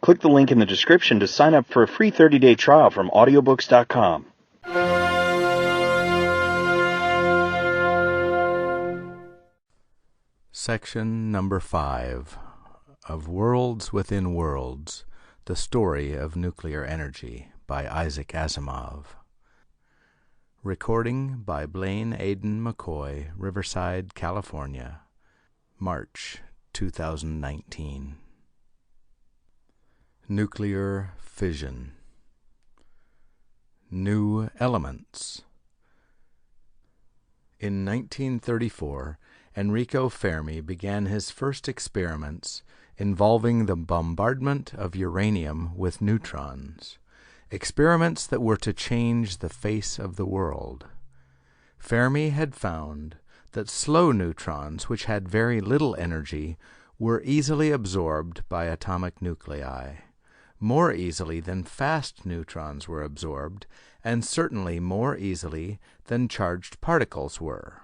Click the link in the description to sign up for a free 30-day trial from AudioBooks.com. Section number 5 of Worlds Within Worlds, The Story of Nuclear Energy by Isaac Asimov. Recording by Blaine Aidan McCoy, Riverside, California, March 2019. Nuclear Fission. New Elements. In 1934, Enrico Fermi began his first experiments involving the bombardment of uranium with neutrons, experiments that were to change the face of the world. Fermi had found that slow neutrons, which had very little energy, were easily absorbed by atomic nuclei, more easily than fast neutrons were absorbed, and certainly more easily than charged particles were.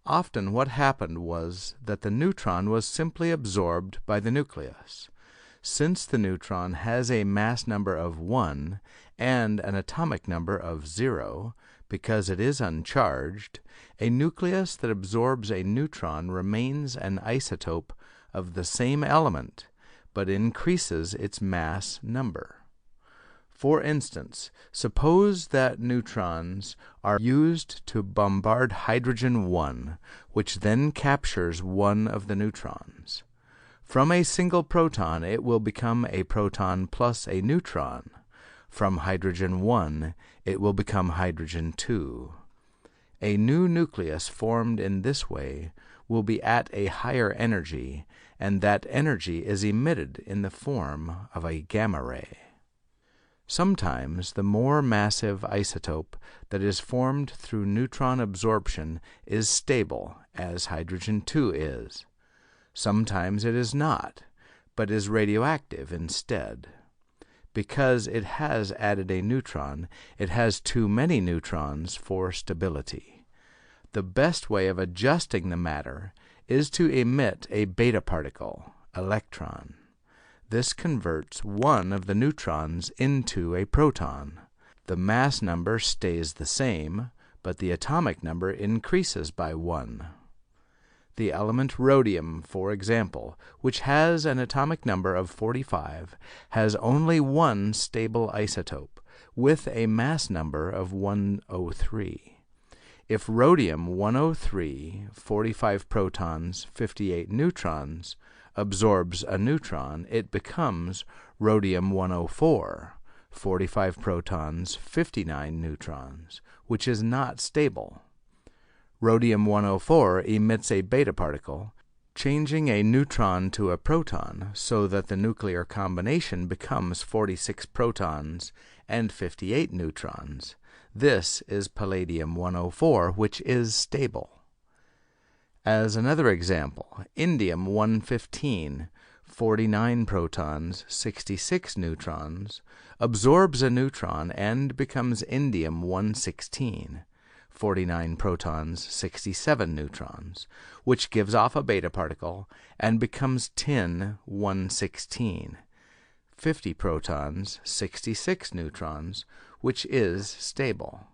Often what happened was that the neutron was simply absorbed by the nucleus. Since the neutron has a mass number of 1 and an atomic number of 0, because it is uncharged, a nucleus that absorbs a neutron remains an isotope of the same element, but increases its mass number. For instance, suppose that neutrons are used to bombard hydrogen-1, which then captures one of the neutrons. From a single proton, it will become a proton plus a neutron. From hydrogen-1, it will become hydrogen-2. A new nucleus formed in this way will be at a higher energy, and that energy is emitted in the form of a gamma ray. Sometimes the more massive isotope that is formed through neutron absorption is stable, as hydrogen-2 is. Sometimes it is not, but is radioactive instead. Because it has added a neutron, it has too many neutrons for stability. The best way of adjusting the matter is to emit a beta particle, electron. This converts one of the neutrons into a proton. The mass number stays the same, but the atomic number increases by 1. The element rhodium, for example, which has an atomic number of 45, has only one stable isotope, with a mass number of 103. If rhodium-103, 45 protons, 58 neutrons, absorbs a neutron, it becomes rhodium-104, 45 protons, 59 neutrons, which is not stable. Rhodium-104 emits a beta particle, changing a neutron to a proton so that the nuclear combination becomes 46 protons and 58 neutrons. This is palladium-104, which is stable. As another example, indium-115, 49 protons, 66 neutrons, absorbs a neutron and becomes indium-116, 49 protons, 67 neutrons, which gives off a beta particle and becomes tin-116, 50 protons, 66 neutrons, which is stable.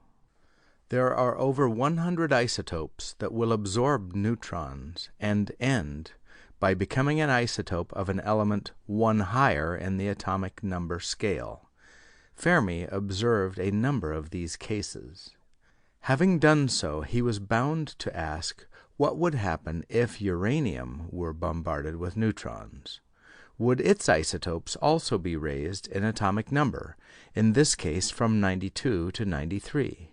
There are over 100 isotopes that will absorb neutrons and end by becoming an isotope of an element 1 higher in the atomic number scale. Fermi observed a number of these cases. Having done so, he was bound to ask what would happen if uranium were bombarded with neutrons. Would its isotopes also be raised in atomic number, in this case from 92 to 93?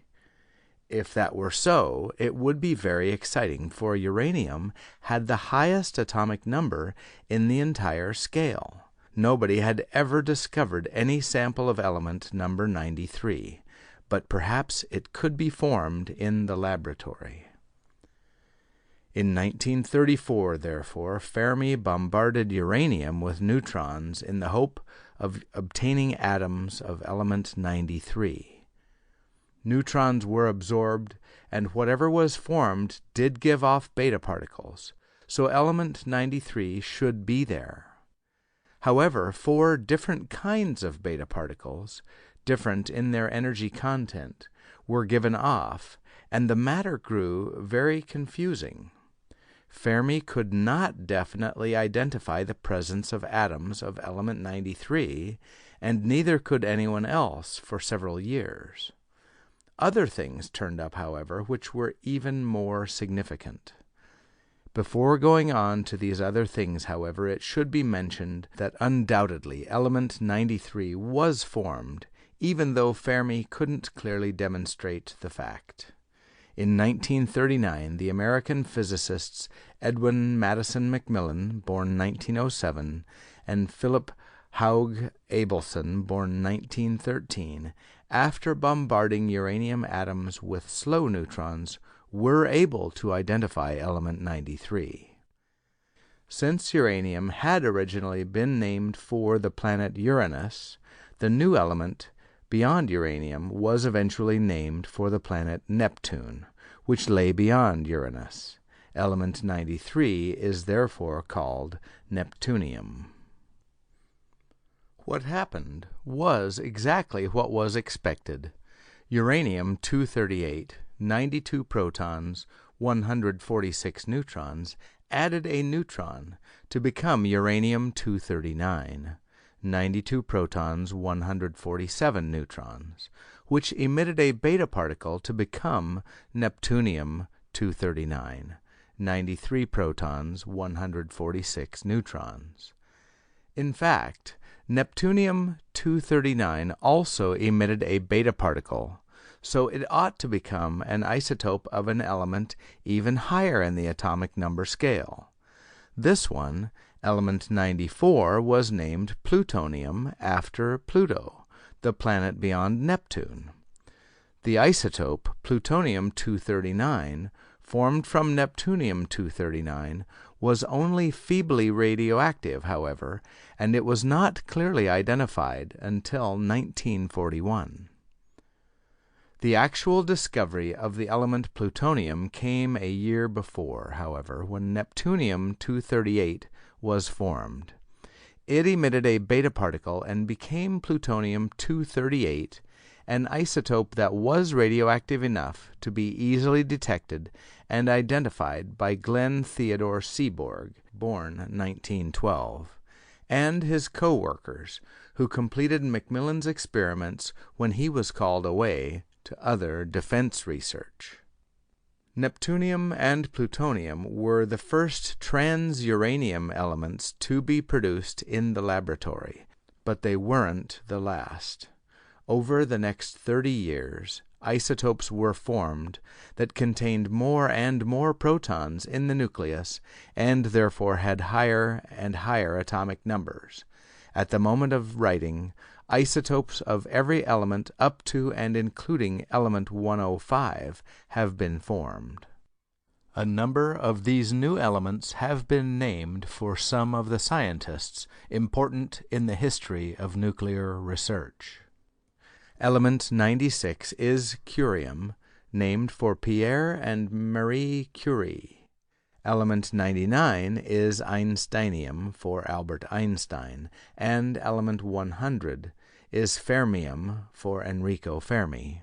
If that were so, it would be very exciting, for uranium had the highest atomic number in the entire scale. Nobody had ever discovered any sample of element number 93, but perhaps it could be formed in the laboratory. In 1934, therefore, Fermi bombarded uranium with neutrons in the hope of obtaining atoms of element 93. Neutrons were absorbed, and whatever was formed did give off beta particles, so element 93 should be there. However, 4 different kinds of beta particles, different in their energy content, were given off, and the matter grew very confusing. Fermi could not definitely identify the presence of atoms of element 93, and neither could anyone else for several years. Other things turned up, however, which were even more significant. Before going on to these other things, however, it should be mentioned that undoubtedly element 93 was formed, even though Fermi couldn't clearly demonstrate the fact. In 1939, the American physicists Edwin Madison Macmillan, born 1907, and Philip Haug Abelson, born 1913, after bombarding uranium atoms with slow neutrons, were able to identify element 93. Since uranium had originally been named for the planet Uranus, the new element, beyond uranium, was eventually named for the planet Neptune, which lay beyond Uranus. Element 93 is therefore called Neptunium. What happened was exactly what was expected. Uranium-238, 92 protons, 146 neutrons, added a neutron to become uranium-239, 92 protons, 147 neutrons, which emitted a beta particle to become Neptunium-239, 93 protons, 146 neutrons. In fact, Neptunium-239 also emitted a beta particle, so it ought to become an isotope of an element even higher in the atomic number scale. This one, element 94, was named plutonium after Pluto, the planet beyond Neptune. The isotope plutonium-239, formed from Neptunium-239, was only feebly radioactive, however, and it was not clearly identified until 1941. The actual discovery of the element plutonium came a year before, however, when Neptunium-238 was formed. It emitted a beta particle and became plutonium-238, an isotope that was radioactive enough to be easily detected and identified by Glenn Theodore Seaborg, born 1912, and his co-workers, who completed Macmillan's experiments when he was called away to other defense research. Neptunium and plutonium were the first transuranium elements to be produced in the laboratory, but they weren't the last. Over the next 30 years, isotopes were formed that contained more and more protons in the nucleus and therefore had higher and higher atomic numbers. At the moment of writing, isotopes of every element up to and including element 105 have been formed. A number of these new elements have been named for some of the scientists important in the history of nuclear research. Element 96 is curium, named for Pierre and Marie Curie. Element 99 is einsteinium, for Albert Einstein, and element 100 is fermium, for Enrico Fermi.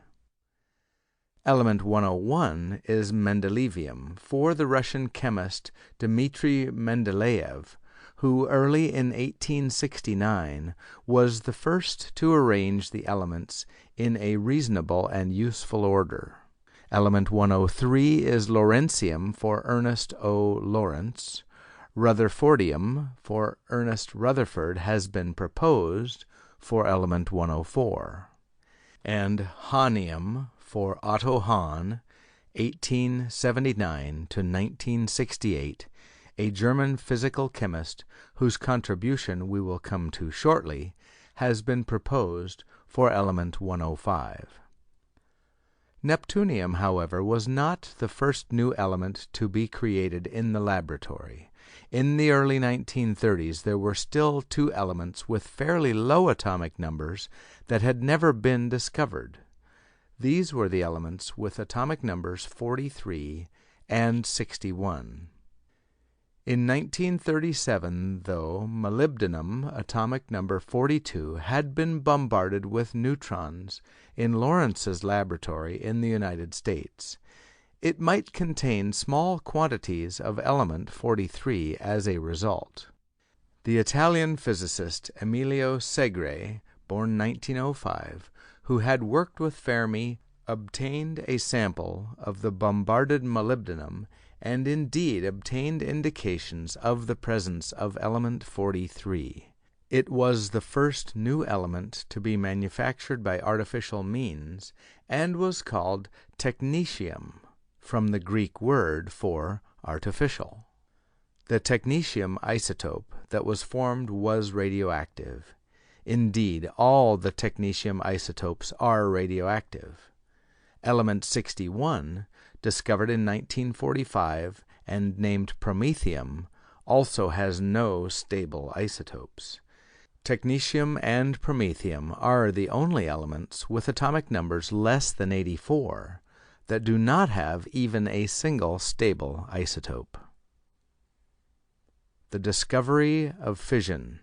Element 101 is mendelevium, for the Russian chemist Dmitry Mendeleev, who early in 1869 was the first to arrange the elements in a reasonable and useful order. Element 103 is lawrencium, for Ernest O. Lawrence. Rutherfordium, for Ernest Rutherford, has been proposed for element 104. And hahnium, for Otto Hahn, 1879 to 1968, a German physical chemist whose contribution we will come to shortly, has been proposed for element 105. Neptunium, however, was not the first new element to be created in the laboratory. In the early 1930s, there were still 2 elements with fairly low atomic numbers that had never been discovered. These were the elements with atomic numbers 43 and 61. In 1937, though, molybdenum, atomic number 42, had been bombarded with neutrons in Lawrence's laboratory in the United States. It might contain small quantities of element 43 as a result. The Italian physicist Emilio Segre, born 1905, who had worked with Fermi, obtained a sample of the bombarded molybdenum and indeed obtained indications of the presence of element 43. It was the first new element to be manufactured by artificial means and was called technetium, from the Greek word for artificial. The technetium isotope that was formed was radioactive. Indeed, all the technetium isotopes are radioactive. Element 61, discovered in 1945 and named promethium, also has no stable isotopes. Technetium and promethium are the only elements with atomic numbers less than 84 that do not have even a single stable isotope. The Discovery of Fission.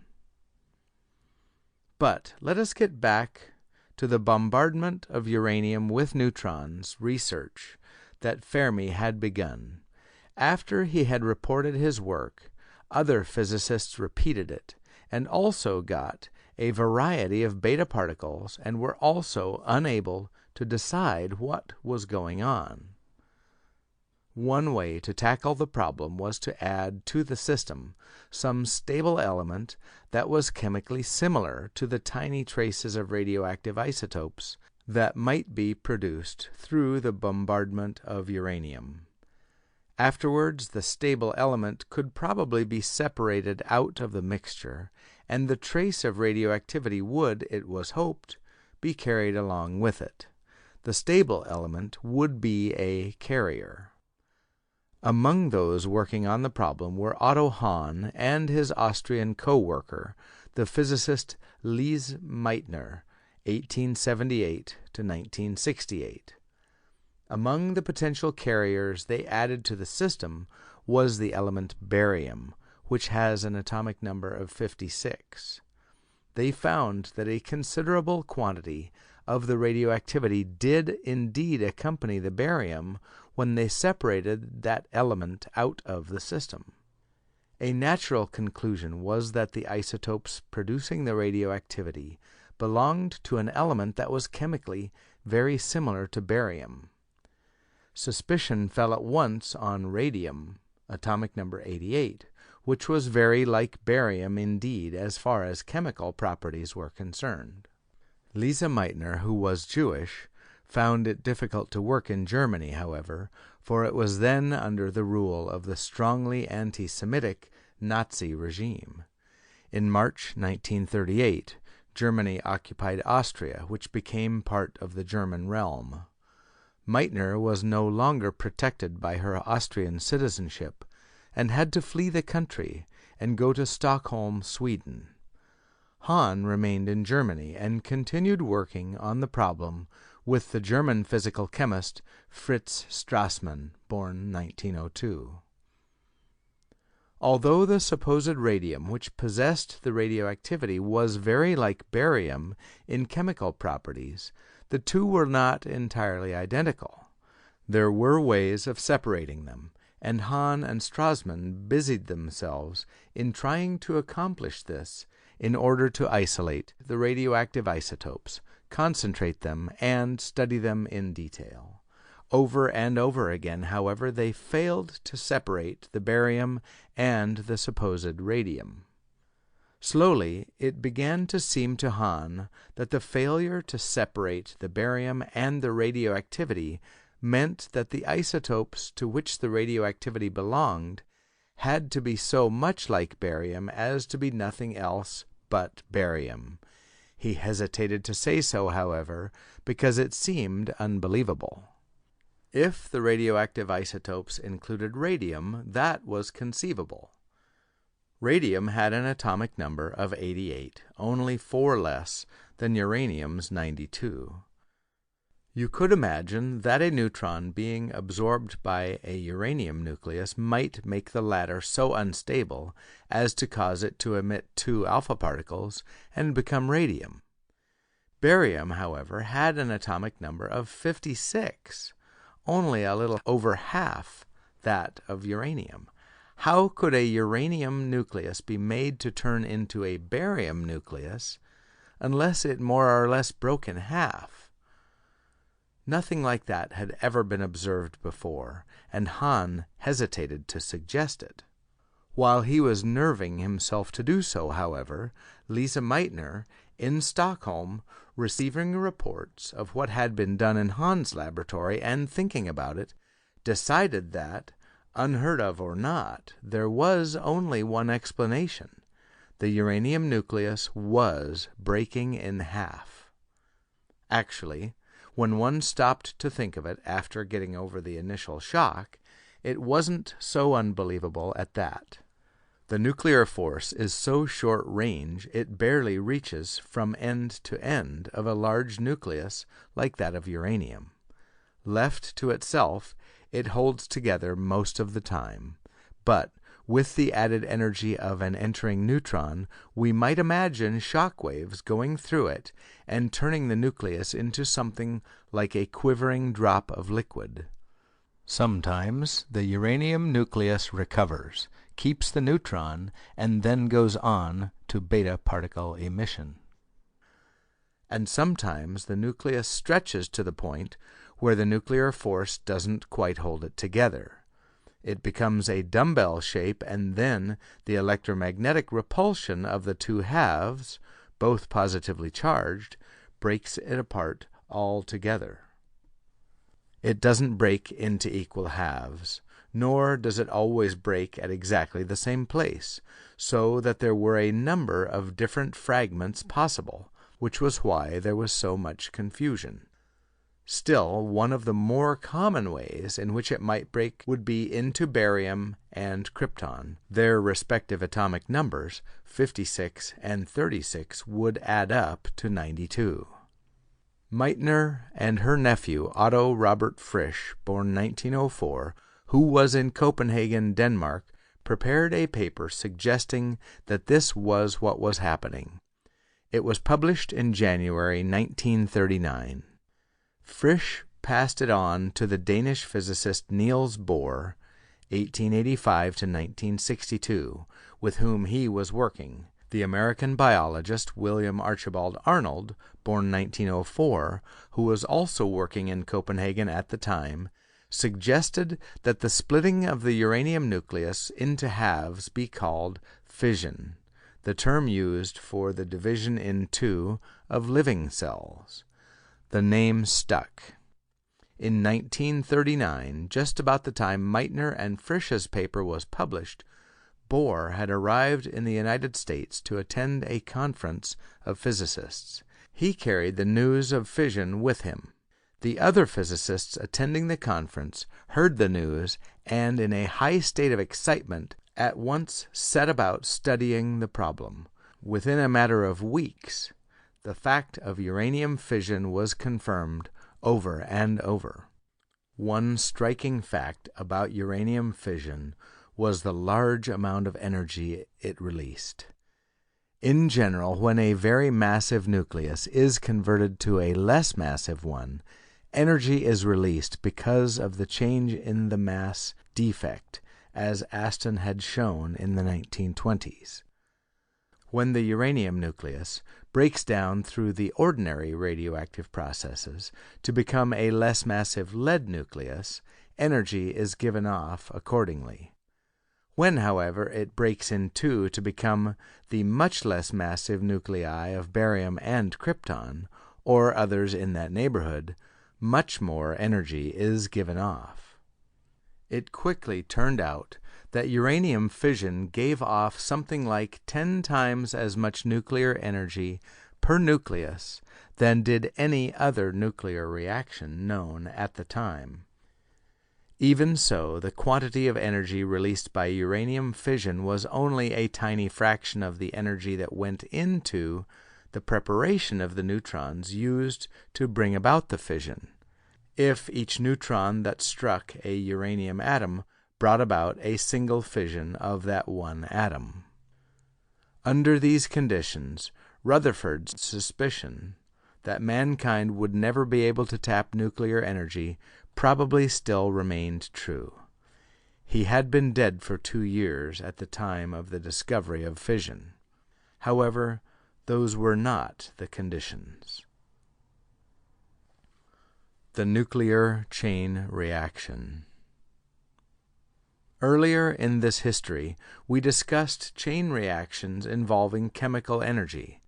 But let us get back to the bombardment of uranium with neutrons research that Fermi had begun. After he had reported his work, other physicists repeated it and also got a variety of beta particles and were also unable to decide what was going on. One way to tackle the problem was to add to the system some stable element that was chemically similar to the tiny traces of radioactive isotopes that might be produced through the bombardment of uranium. Afterwards, the stable element could probably be separated out of the mixture, and the trace of radioactivity would, it was hoped, be carried along with it. The stable element would be a carrier. Among those working on the problem were Otto Hahn and his Austrian co-worker, the physicist Lise Meitner, 1878 to 1968. Among the potential carriers they added to the system was the element barium, which has an atomic number of 56. They found that a considerable quantity of the radioactivity did indeed accompany the barium when they separated that element out of the system. A natural conclusion was that the isotopes producing the radioactivity belonged to an element that was chemically very similar to barium. Suspicion fell at once on radium, atomic number 88, which was very like barium indeed as far as chemical properties were concerned. Lise Meitner, who was Jewish, found it difficult to work in Germany, however, for it was then under the rule of the strongly anti-Semitic Nazi regime. In March 1938, Germany occupied Austria, which became part of the German realm. Meitner was no longer protected by her Austrian citizenship and had to flee the country and go to Stockholm, Sweden. Hahn remained in Germany and continued working on the problem with the German physical chemist Fritz Strassmann, born 1902. Although the supposed radium which possessed the radioactivity was very like barium in chemical properties, the two were not entirely identical. There were ways of separating them, and Hahn and Strassmann busied themselves in trying to accomplish this in order to isolate the radioactive isotopes, concentrate them, and study them in detail. Over and over again, however, they failed to separate the barium and the supposed radium. Slowly, it began to seem to Hahn that the failure to separate the barium and the radioactivity meant that the isotopes to which the radioactivity belonged had to be so much like barium as to be nothing else but barium. He hesitated to say so, however, because it seemed unbelievable. If the radioactive isotopes included radium, that was conceivable. Radium had an atomic number of 88, only 4 less than uranium's 92. You could imagine that a neutron being absorbed by a uranium nucleus might make the latter so unstable as to cause it to emit 2 alpha particles and become radium. Barium, however, had an atomic number of 56, only a little over half that of uranium. How could a uranium nucleus be made to turn into a barium nucleus unless it more or less broke in half? Nothing like that had ever been observed before, and Hahn hesitated to suggest it. While he was nerving himself to do so, however, Lise Meitner, in Stockholm, receiving reports of what had been done in Hahn's laboratory and thinking about it, decided that, unheard of or not, there was only one explanation. The uranium nucleus was breaking in half. Actually, when one stopped to think of it after getting over the initial shock, it wasn't so unbelievable at that. The nuclear force is so short range it barely reaches from end to end of a large nucleus like that of uranium. Left to itself, it holds together most of the time, but with the added energy of an entering neutron, we might imagine shock waves going through it and turning the nucleus into something like a quivering drop of liquid. Sometimes the uranium nucleus recovers, keeps the neutron, and then goes on to beta particle emission. And sometimes the nucleus stretches to the point where the nuclear force doesn't quite hold it together. It becomes a dumbbell shape, and then the electromagnetic repulsion of the 2 halves, both positively charged, breaks it apart altogether. It doesn't break into equal halves, nor does it always break at exactly the same place, so that there were a number of different fragments possible, which was why there was so much confusion. Still, one of the more common ways in which it might break would be into barium and krypton. Their respective atomic numbers, 56 and 36, would add up to 92. Meitner and her nephew Otto Robert Frisch, born 1904, who was in Copenhagen, Denmark, prepared a paper suggesting that this was what was happening. It was published in January 1939. Frisch passed it on to the Danish physicist Niels Bohr, 1885 to 1962, with whom he was working. The American biologist William Archibald Arnold, born 1904, who was also working in Copenhagen at the time, suggested that the splitting of the uranium nucleus into halves be called fission, the term used for the division in 2 of living cells. The name stuck. In 1939, just about the time Meitner and Frisch's paper was published, Bohr had arrived in the United States to attend a conference of physicists. He carried the news of fission with him. The other physicists attending the conference heard the news and, in a high state of excitement, at once set about studying the problem. Within a matter of weeks, the fact of uranium fission was confirmed over and over. One striking fact about uranium fission was the large amount of energy it released. In general, when a very massive nucleus is converted to a less massive one, energy is released because of the change in the mass defect, as Aston had shown in the 1920s. When the uranium nucleus breaks down through the ordinary radioactive processes to become a less massive lead nucleus, energy is given off accordingly. When, however, it breaks in 2 to become the much less massive nuclei of barium and krypton, or others in that neighborhood, much more energy is given off. It quickly turned out that uranium fission gave off something like 10 times as much nuclear energy per nucleus than did any other nuclear reaction known at the time. Even so, the quantity of energy released by uranium fission was only a tiny fraction of the energy that went into the preparation of the neutrons used to bring about the fission. if each neutron that struck a uranium atom brought about a single fission of that one atom. Under these conditions, Rutherford's suspicion that mankind would never be able to tap nuclear energy probably still remained true. He had been dead for 2 years at the time of the discovery of fission. However, those were not the conditions. The nuclear chain reaction. Earlier in this history, we discussed chain reactions involving chemical energy.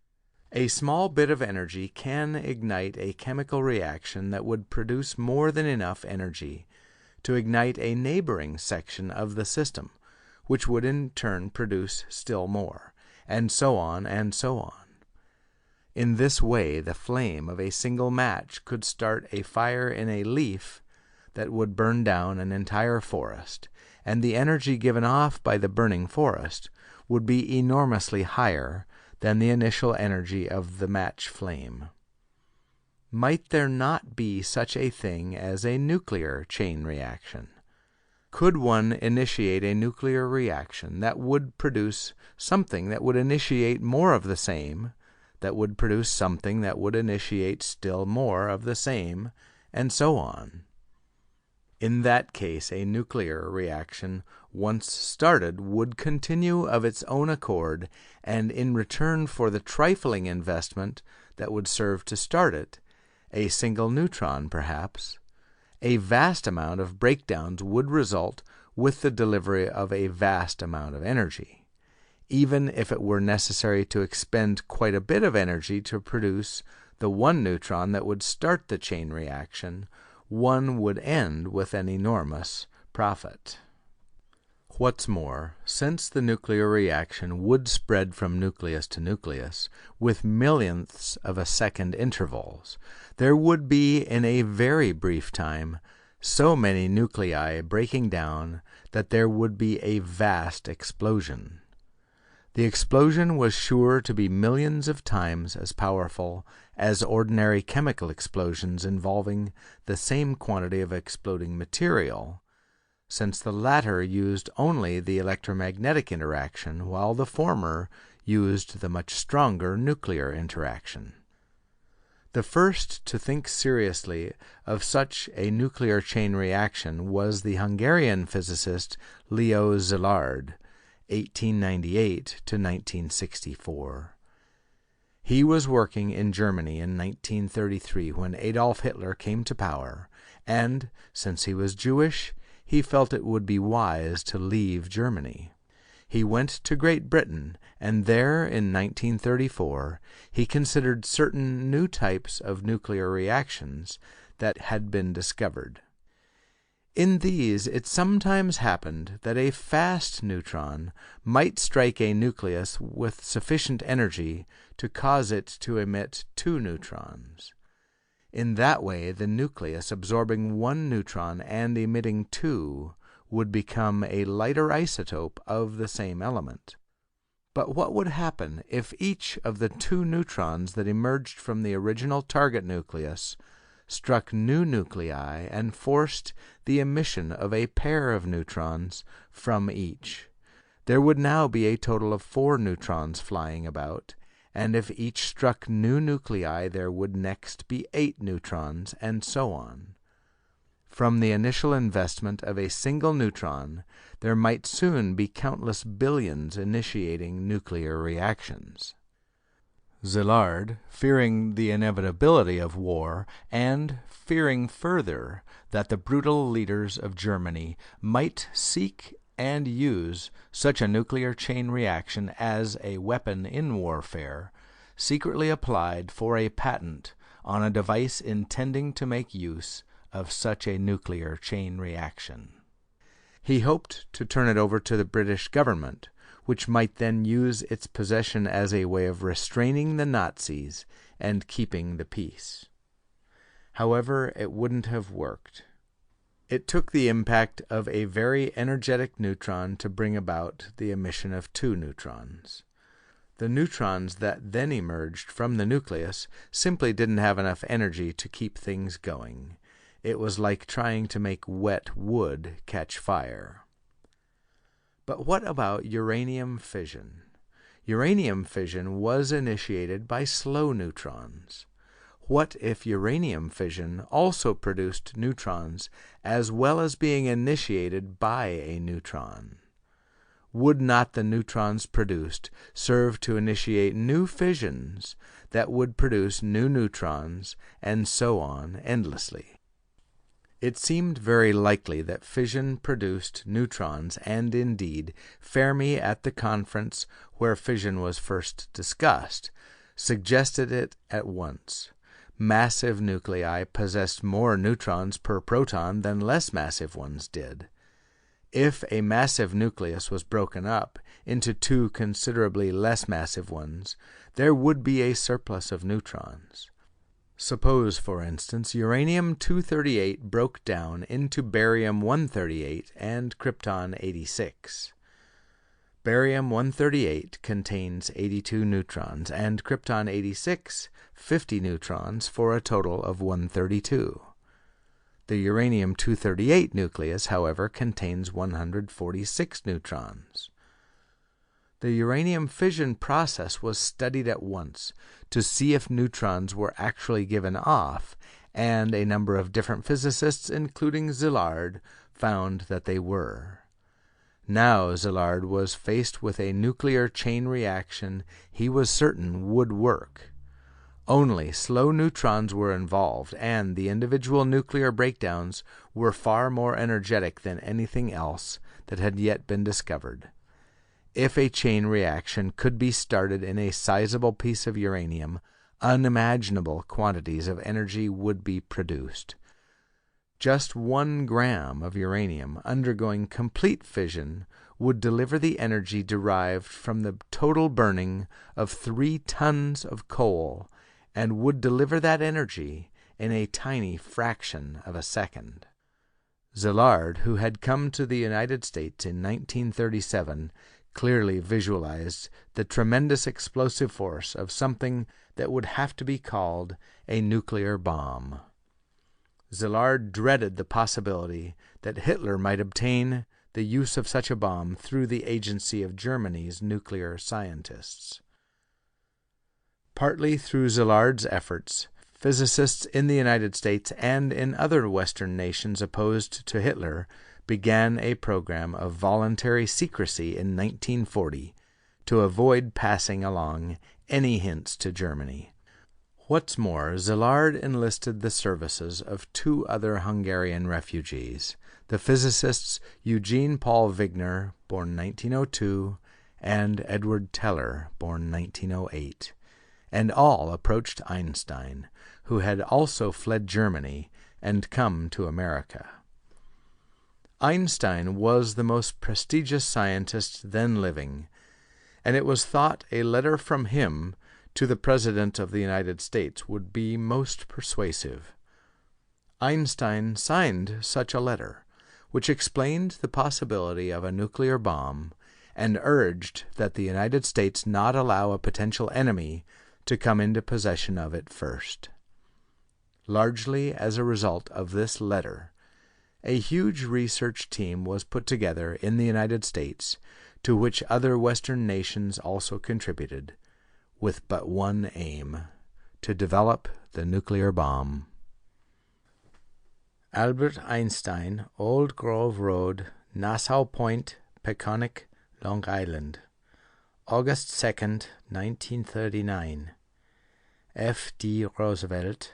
A small bit of energy can ignite a chemical reaction that would produce more than enough energy to ignite a neighboring section of the system, which would in turn produce still more, and so on and so on. In this way, the flame of a single match could start a fire in a leaf that would burn down an entire forest, and the energy given off by the burning forest would be enormously higher than the initial energy of the match flame. Might there not be such a thing as a nuclear chain reaction? Could one initiate a nuclear reaction that would produce something that would initiate more of the same, that would produce something that would initiate still more of the same, and so on? In that case, a nuclear reaction, once started, would continue of its own accord, and in return for the trifling investment that would serve to start it, a single neutron perhaps, a vast amount of breakdowns would result with the delivery of a vast amount of energy. Even if it were necessary to expend quite a bit of energy to produce the one neutron that would start the chain reaction, one would end with an enormous profit. What's more, since the nuclear reaction would spread from nucleus to nucleus with millionths of a second intervals, there would be in a very brief time so many nuclei breaking down that there would be a vast explosion. The explosion was sure to be millions of times as powerful as ordinary chemical explosions involving the same quantity of exploding material, since the latter used only the electromagnetic interaction, while the former used the much stronger nuclear interaction. The first to think seriously of such a nuclear chain reaction was the Hungarian physicist Leo Szilard, 1898 to 1964. He was working in Germany in 1933 when Adolf Hitler came to power, and, since he was Jewish, he felt it would be wise to leave Germany. He went to Great Britain, and there, in 1934, he considered certain new types of nuclear reactions that had been discovered. In these, it sometimes happened that a fast neutron might strike a nucleus with sufficient energy to cause it to emit 2 neutrons. In that way, the nucleus absorbing 1 neutron and emitting 2 would become a lighter isotope of the same element. But what would happen if each of the 2 neutrons that emerged from the original target nucleus struck new nuclei and forced the emission of a pair of neutrons from each? There would now be a total of 4 neutrons flying about, and if each struck new nuclei there would next be 8 neutrons, and so on. From the initial investment of a single neutron, there might soon be countless billions initiating nuclear reactions. Szilard, fearing the inevitability of war, and fearing further that the brutal leaders of Germany might seek and use such a nuclear chain reaction as a weapon in warfare, secretly applied for a patent on a device intending to make use of such a nuclear chain reaction. He hoped to turn it over to the British government, which might then use its possession as a way of restraining the Nazis and keeping the peace. However, it wouldn't have worked. It took the impact of a very energetic neutron to bring about the emission of 2 neutrons. The neutrons that then emerged from the nucleus simply didn't have enough energy to keep things going. It was like trying to make wet wood catch fire. But what about uranium fission? Uranium fission was initiated by slow neutrons. What if uranium fission also produced neutrons as well as being initiated by a neutron? Would not the neutrons produced serve to initiate new fissions that would produce new neutrons, and so on endlessly? It seemed very likely that fission produced neutrons, and indeed Fermi, at the conference where fission was first discussed, suggested it at once. Massive nuclei possessed more neutrons per proton than less massive ones did. If a massive nucleus was broken up into two considerably less massive ones, there would be a surplus of neutrons. Suppose, for instance, uranium-238 broke down into barium-138 and krypton-86. Barium-138 contains 82 neutrons, and krypton-86 50 neutrons, for a total of 132. The uranium-238 nucleus, however, contains 146 neutrons. The uranium fission process was studied at once to see if neutrons were actually given off, and a number of different physicists, including Szilard, found that they were. Now Szilard was faced with a nuclear chain reaction he was certain would work. Only slow neutrons were involved, and the individual nuclear breakdowns were far more energetic than anything else that had yet been discovered. If a chain reaction could be started in a sizable piece of uranium, unimaginable quantities of energy would be produced. Just 1 gram of uranium undergoing complete fission would deliver the energy derived from the total burning of 3 tons of coal, and would deliver that energy in a tiny fraction of a second. Szilard, who had come to the United States in 1937, clearly visualized the tremendous explosive force of something that would have to be called a nuclear bomb. Szilard dreaded the possibility that Hitler might obtain the use of such a bomb through the agency of Germany's nuclear scientists. Partly through Szilard's efforts, physicists in the United States and in other Western nations opposed to Hitler began a program of voluntary secrecy in 1940 to avoid passing along any hints to Germany. What's more, Szilard enlisted the services of 2 other Hungarian refugees, the physicists Eugene Paul Wigner, born 1902, and Edward Teller, born 1908, and all approached Einstein, who had also fled Germany and come to America. Einstein was the most prestigious scientist then living, and it was thought a letter from him to the President of the United States would be most persuasive. Einstein signed such a letter, which explained the possibility of a nuclear bomb and urged that the United States not allow a potential enemy to come into possession of it first. Largely as a result of this letter, a huge research team was put together in the United States, to which other Western nations also contributed, with but one aim: to develop the nuclear bomb. Albert Einstein, Old Grove Road, Nassau Point, Peconic, Long Island, August 2nd, 1939. F.D. Roosevelt,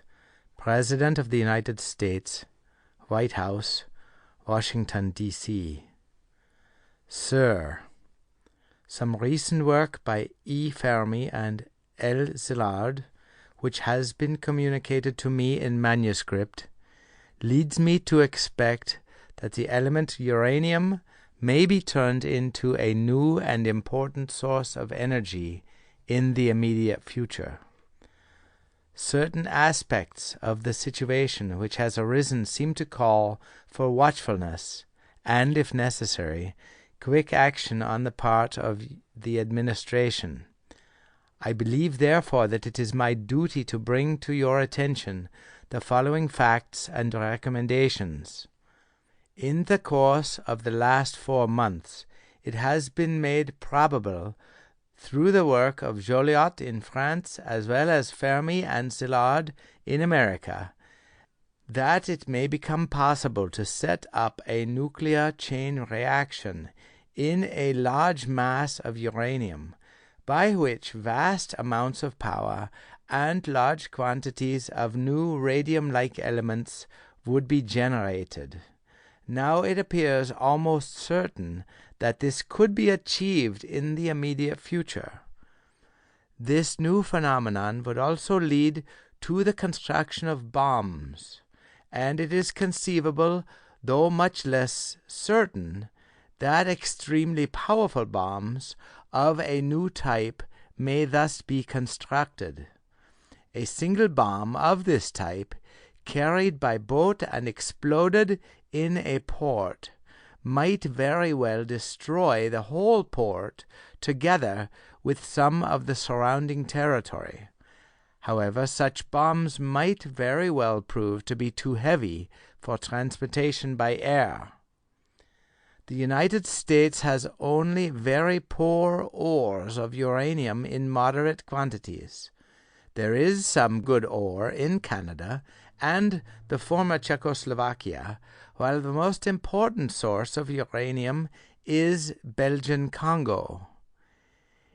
President of the United States, White House, Washington, D.C. Sir, some recent work by E. Fermi and L. Szilard, which has been communicated to me in manuscript, leads me to expect that the element uranium may be turned into a new and important source of energy in the immediate future. Certain aspects of the situation which has arisen seem to call for watchfulness and, if necessary, quick action on the part of the administration. I believe, therefore, that it is my duty to bring to your attention the following facts and recommendations. In the course of the last 4 months, it has been made probable, through the work of Joliot in France as well as Fermi and Szilard in America, that it may become possible to set up a nuclear chain reaction in a large mass of uranium, by which vast amounts of power and large quantities of new radium-like elements would be generated. Now it appears almost certain that this could be achieved in the immediate future. This new phenomenon would also lead to the construction of bombs, and it is conceivable, though much less certain, that extremely powerful bombs of a new type may thus be constructed. A single bomb of this type, carried by boat and exploded in a port, might very well destroy the whole port together with some of the surrounding territory. However, such bombs might very well prove to be too heavy for transportation by air. The United States has only very poor ores of uranium in moderate quantities. There is some good ore in Canada and the former Czechoslovakia, while the most important source of uranium is Belgian Congo.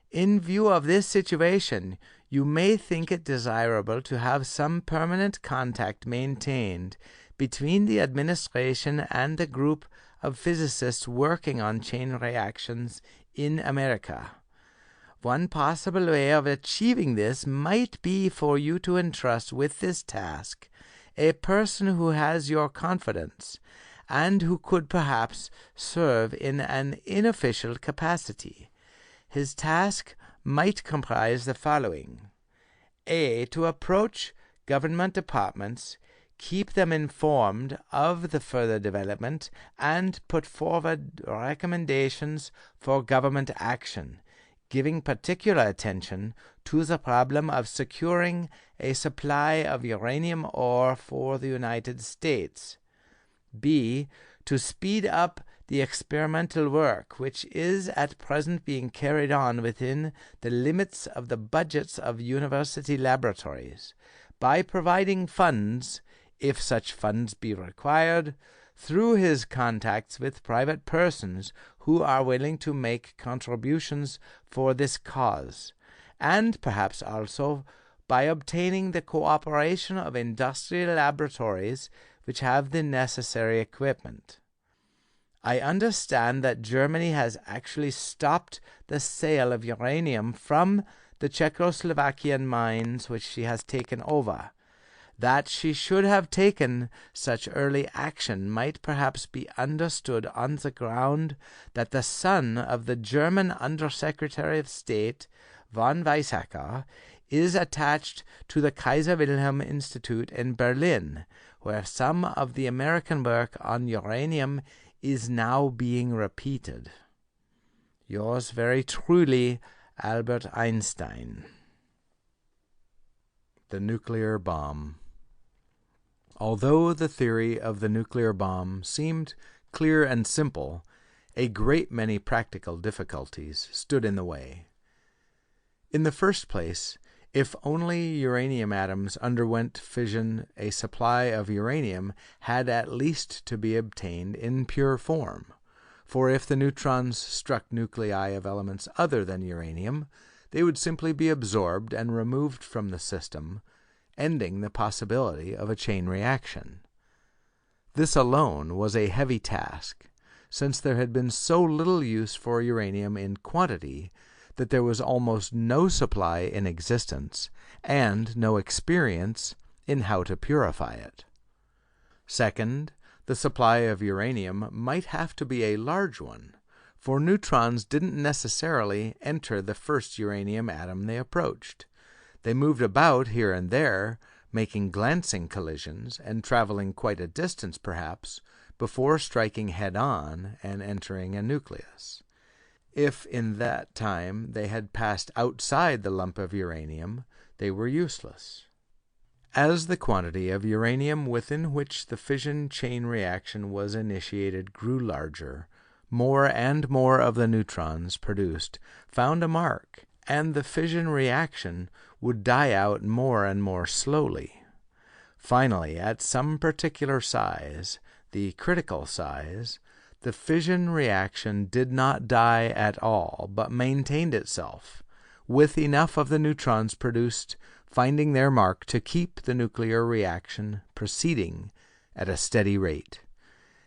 In view of this situation, you may think it desirable to have some permanent contact maintained between the administration and the group of physicists working on chain reactions in America. One possible way of achieving this might be for you to entrust with this task a person who has your confidence, and who could perhaps serve in an unofficial capacity. His task might comprise the following: A. To approach government departments, keep them informed of the further development, and put forward recommendations for government action, giving particular attention to the problem of securing a supply of uranium ore for the United States. B. To speed up the experimental work which is at present being carried on within the limits of the budgets of university laboratories, by providing funds, if such funds be required, through his contacts with private persons who are willing to make contributions for this cause, and perhaps also by obtaining the cooperation of industrial laboratories which have the necessary equipment. I understand that Germany has actually stopped the sale of uranium from the Czechoslovakian mines which she has taken over. That she should have taken such early action might perhaps be understood on the ground that the son of the German Under-Secretary of State, von Weizsäcker, is attached to the Kaiser Wilhelm Institute in Berlin, where some of the American work on uranium is now being repeated. Yours very truly, Albert Einstein. The nuclear bomb. Although the theory of the nuclear bomb seemed clear and simple, a great many practical difficulties stood in the way. In the first place, if only uranium atoms underwent fission, a supply of uranium had at least to be obtained in pure form, for if the neutrons struck nuclei of elements other than uranium, they would simply be absorbed and removed from the system, ending the possibility of a chain reaction. This alone was a heavy task, since there had been so little use for uranium in quantity that there was almost no supply in existence, and no experience in how to purify it. Second, the supply of uranium might have to be a large one, for neutrons didn't necessarily enter the first uranium atom they approached. They moved about here and there, making glancing collisions and traveling quite a distance perhaps, before striking head-on and entering a nucleus. If in that time they had passed outside the lump of uranium, they were useless. As the quantity of uranium within which the fission chain reaction was initiated grew larger, more and more of the neutrons produced found a mark, and the fission reaction would die out more and more slowly. Finally, at some particular size, the critical size, the fission reaction did not die at all, but maintained itself, with enough of the neutrons produced finding their mark to keep the nuclear reaction proceeding at a steady rate.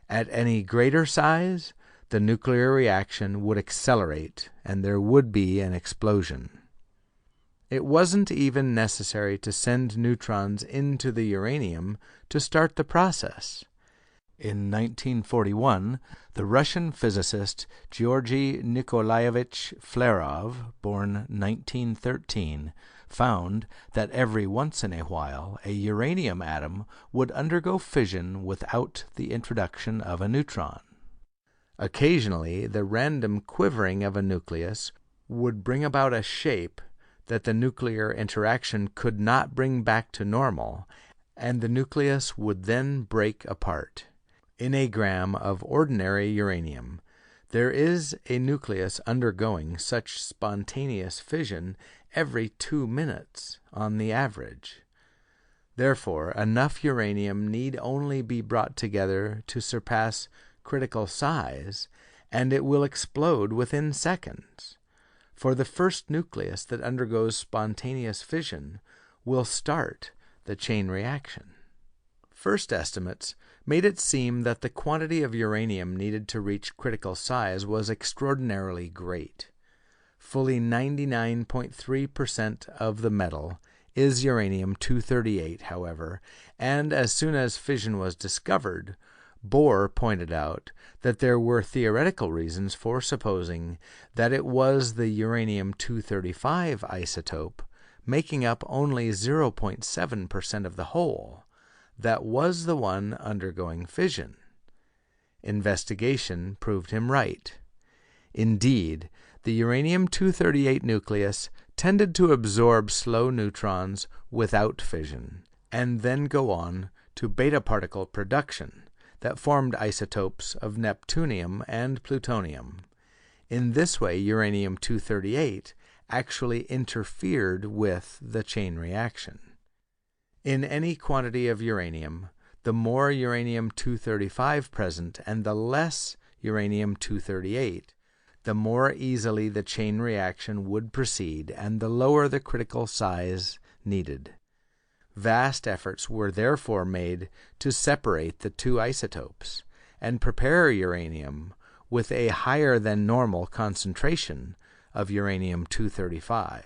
At any greater size, the nuclear reaction would accelerate, and there would be an explosion. It wasn't even necessary to send neutrons into the uranium to start the process. In 1941, the Russian physicist Georgy Nikolaevich Flerov, born 1913, found that every once in a while a uranium atom would undergo fission without the introduction of a neutron. Occasionally, the random quivering of a nucleus would bring about a shape that the nuclear interaction could not bring back to normal, and the nucleus would then break apart. In a gram of ordinary uranium, there is a nucleus undergoing such spontaneous fission every 2 minutes on the average. Therefore, enough uranium need only be brought together to surpass critical size, and it will explode within seconds. For the first nucleus that undergoes spontaneous fission will start the chain reaction. First estimates made it seem that the quantity of uranium needed to reach critical size was extraordinarily great. Fully 99.3% of the metal is uranium-238, however, and as soon as fission was discovered, Bohr pointed out that there were theoretical reasons for supposing that it was the uranium-235 isotope, making up only 0.7% of the whole, that was the one undergoing fission. Investigation proved him right. Indeed, the uranium-238 nucleus tended to absorb slow neutrons without fission, and then go on to beta particle production that formed isotopes of neptunium and plutonium. In this way, uranium-238 actually interfered with the chain reaction. In any quantity of uranium, the more uranium-235 present and the less uranium-238, the more easily the chain reaction would proceed and the lower the critical size needed. Vast efforts were therefore made to separate the two isotopes and prepare uranium with a higher than normal concentration of uranium-235,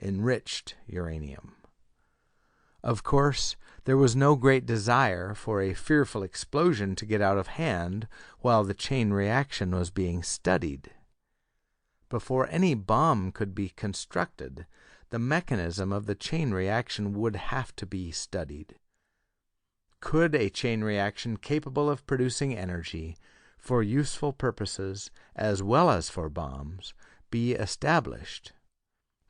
enriched uranium. Of course, there was no great desire for a fearful explosion to get out of hand while the chain reaction was being studied. Before any bomb could be constructed, the mechanism of the chain reaction would have to be studied. Could a chain reaction capable of producing energy for useful purposes as well as for bombs be established?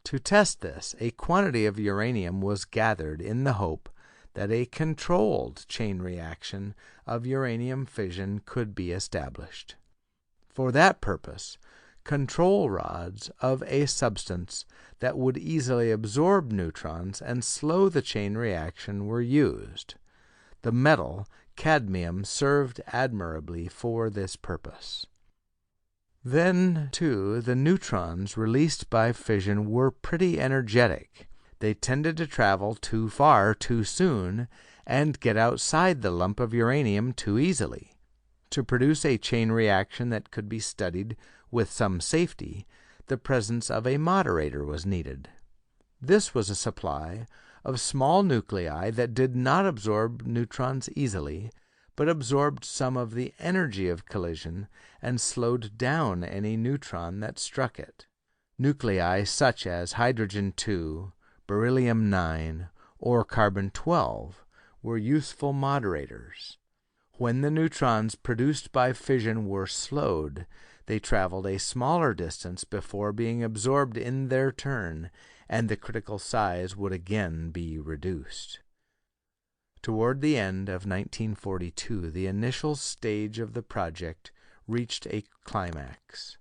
To test this, a quantity of uranium was gathered in the hope that a controlled chain reaction of uranium fission could be established. For that purpose, control rods of a substance that would easily absorb neutrons and slow the chain reaction were used. The metal cadmium served admirably for this purpose. Then, too, the neutrons released by fission were pretty energetic. They tended to travel too far too soon and get outside the lump of uranium too easily. To produce a chain reaction that could be studied with some safety, the presence of a moderator was needed. This was a supply of small nuclei that did not absorb neutrons easily, but absorbed some of the energy of collision and slowed down any neutron that struck it. Nuclei such as hydrogen-2, beryllium-9, or carbon-12 were useful moderators. When the neutrons produced by fission were slowed, They traveled a smaller distance before being absorbed in their turn, and the critical size would again be reduced. Toward the end of 1942, the initial stage of the project reached a climax.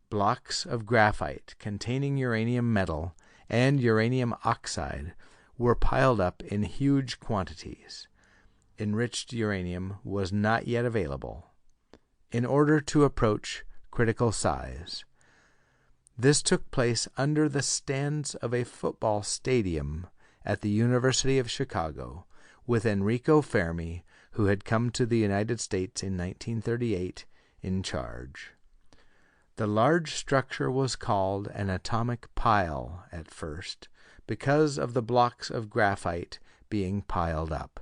Blocks of graphite containing uranium metal and uranium oxide were piled up in huge quantities. Enriched uranium was not yet available. In order to approach critical size, this took place under the stands of a football stadium at the University of Chicago, with Enrico Fermi, who had come to the United States in 1938, in charge. The large structure was called an atomic pile at first, because of the blocks of graphite being piled up.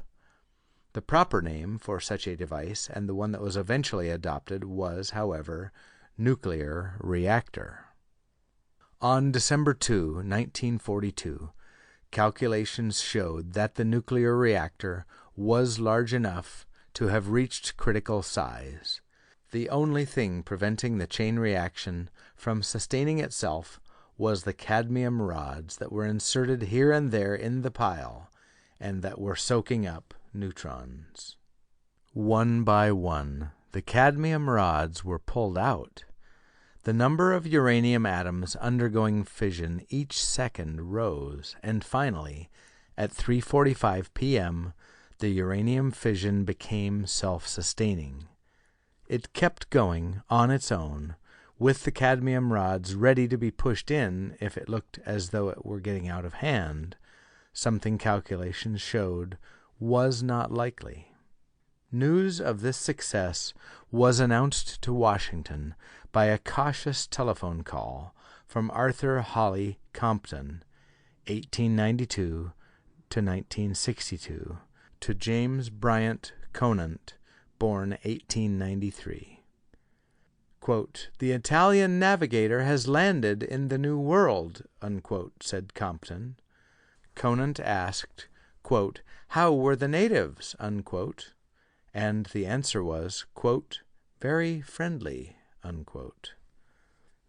The proper name for such a device, and the one that was eventually adopted, was, however, nuclear reactor. On December 2, 1942, calculations showed that the nuclear reactor was large enough to have reached critical size. The only thing preventing the chain reaction from sustaining itself was the cadmium rods that were inserted here and there in the pile, and that were soaking up neutrons. One by one, the cadmium rods were pulled out. The number of uranium atoms undergoing fission each second rose, and finally, at 3:45 p.m., the uranium fission became self-sustaining. It kept going on its own, with the cadmium rods ready to be pushed in if it looked as though it were getting out of hand, something calculations showed was not likely. News of this success was announced to Washington by a cautious telephone call from Arthur Holly Compton, 1892 to 1962, to James Bryant Conant, born 1893. Quote, "The Italian navigator has landed in the New World," unquote, said Compton. Conant asked, quote, "How were the natives?" unquote, and the answer was, quote, "very friendly," unquote.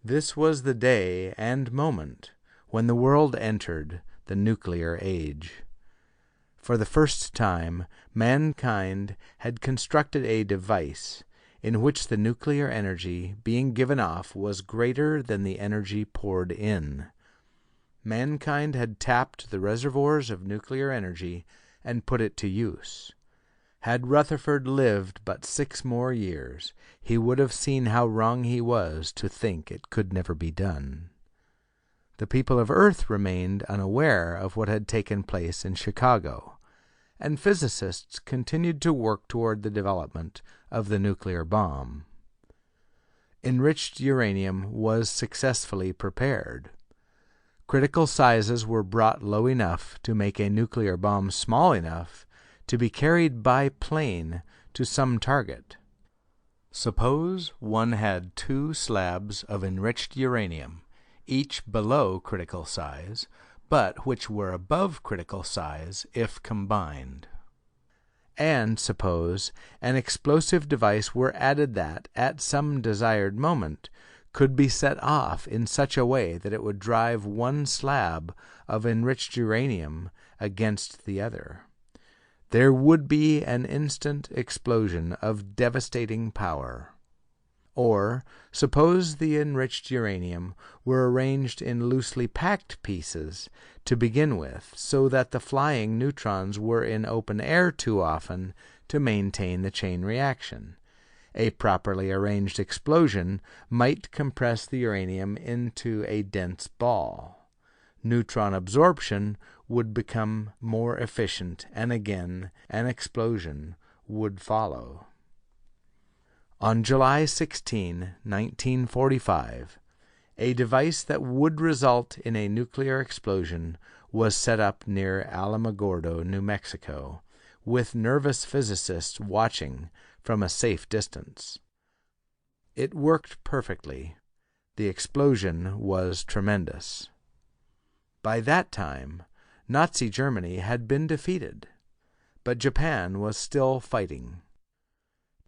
This was the day and moment when the world entered the nuclear age. For the first time, mankind had constructed a device in which the nuclear energy being given off was greater than the energy poured in. Mankind had tapped the reservoirs of nuclear energy and put it to use. Had Rutherford lived but 6 more years, he would have seen how wrong he was to think it could never be done. The people of Earth remained unaware of what had taken place in Chicago, and physicists continued to work toward the development of the nuclear bomb. Enriched uranium was successfully prepared. Critical sizes were brought low enough to make a nuclear bomb small enough to be carried by plane to some target. Suppose one had 2 slabs of enriched uranium, each below critical size, but which were above critical size if combined. And suppose an explosive device were added that, at some desired moment, could be set off in such a way that it would drive one slab of enriched uranium against the other. There would be an instant explosion of devastating power. Or, suppose the enriched uranium were arranged in loosely packed pieces to begin with, so that the flying neutrons were in open air too often to maintain the chain reaction. A properly arranged explosion might compress the uranium into a dense ball. Neutron absorption would become more efficient, and again an explosion would follow. On July 16, 1945, a device that would result in a nuclear explosion was set up near Alamogordo, New Mexico, with nervous physicists watching from a safe distance. It worked perfectly. The explosion was tremendous. By that time, Nazi Germany had been defeated, but Japan was still fighting.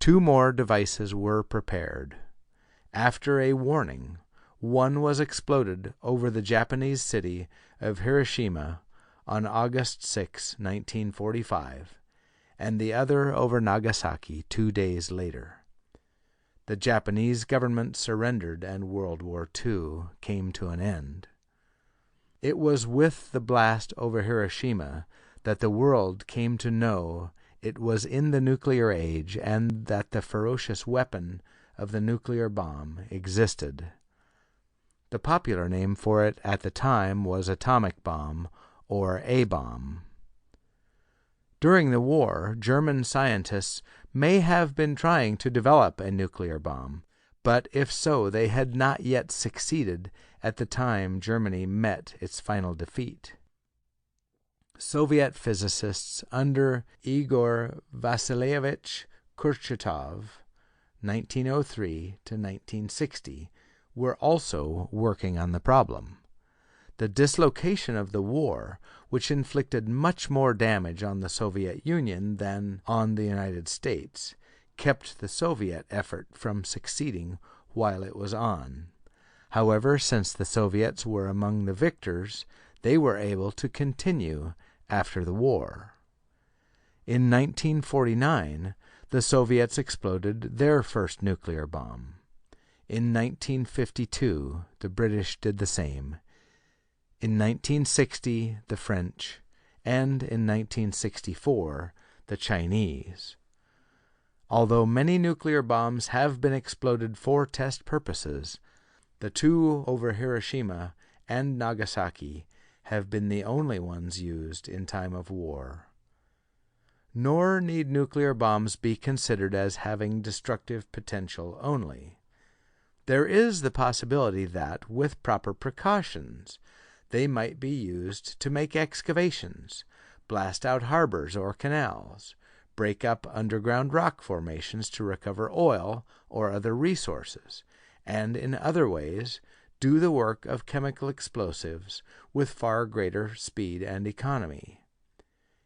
2 more devices were prepared. After a warning, one was exploded over the Japanese city of Hiroshima on August 6, 1945, and the other over Nagasaki 2 days later. The Japanese government surrendered and World War II came to an end. It was with the blast over Hiroshima that the world came to know it was in the nuclear age and that the ferocious weapon of the nuclear bomb existed. The popular name for it at the time was atomic bomb or A-bomb. During the war, German scientists may have been trying to develop a nuclear bomb, but if so, they had not yet succeeded at the time Germany met its final defeat. Soviet physicists under Igor Vasilievich Kurchatov, 1903 to 1960, were also working on the problem. The dislocation of the war, which inflicted much more damage on the Soviet Union than on the United States, kept the Soviet effort from succeeding while it was on. However, since the Soviets were among the victors, they were able to continue after the war. In 1949, the Soviets exploded their first nuclear bomb. In 1952, the British did the same. In 1960, the French, and in 1964, the Chinese. Although many nuclear bombs have been exploded for test purposes, the two over Hiroshima and Nagasaki have been the only ones used in time of war. Nor need nuclear bombs be considered as having destructive potential only. There is the possibility that, with proper precautions, they might be used to make excavations, blast out harbors or canals, break up underground rock formations to recover oil or other resources, and in other ways do the work of chemical explosives with far greater speed and economy.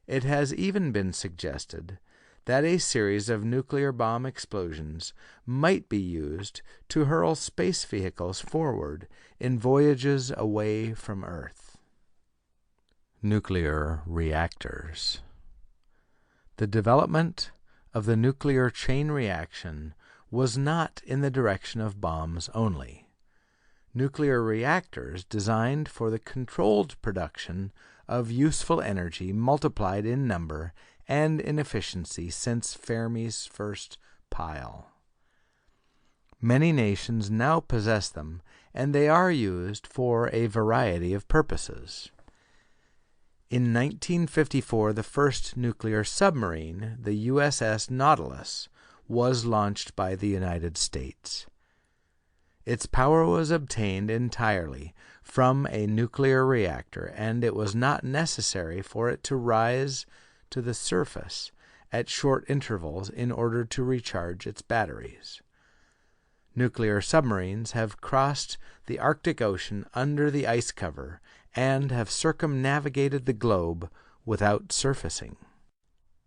It has even been suggested that a series of nuclear bomb explosions might be used to hurl space vehicles forward in voyages away from Earth. Nuclear reactors. The development of the nuclear chain reaction was not in the direction of bombs only. Nuclear reactors designed for the controlled production of useful energy multiplied in number and in efficiency since Fermi's first pile. Many nations now possess them, and they are used for a variety of purposes. In 1954, the first nuclear submarine, the USS Nautilus, was launched by the United States. Its power was obtained entirely from a nuclear reactor, and it was not necessary for it to rise to the surface at short intervals in order to recharge its batteries. Nuclear submarines have crossed the Arctic Ocean under the ice cover and have circumnavigated the globe without surfacing.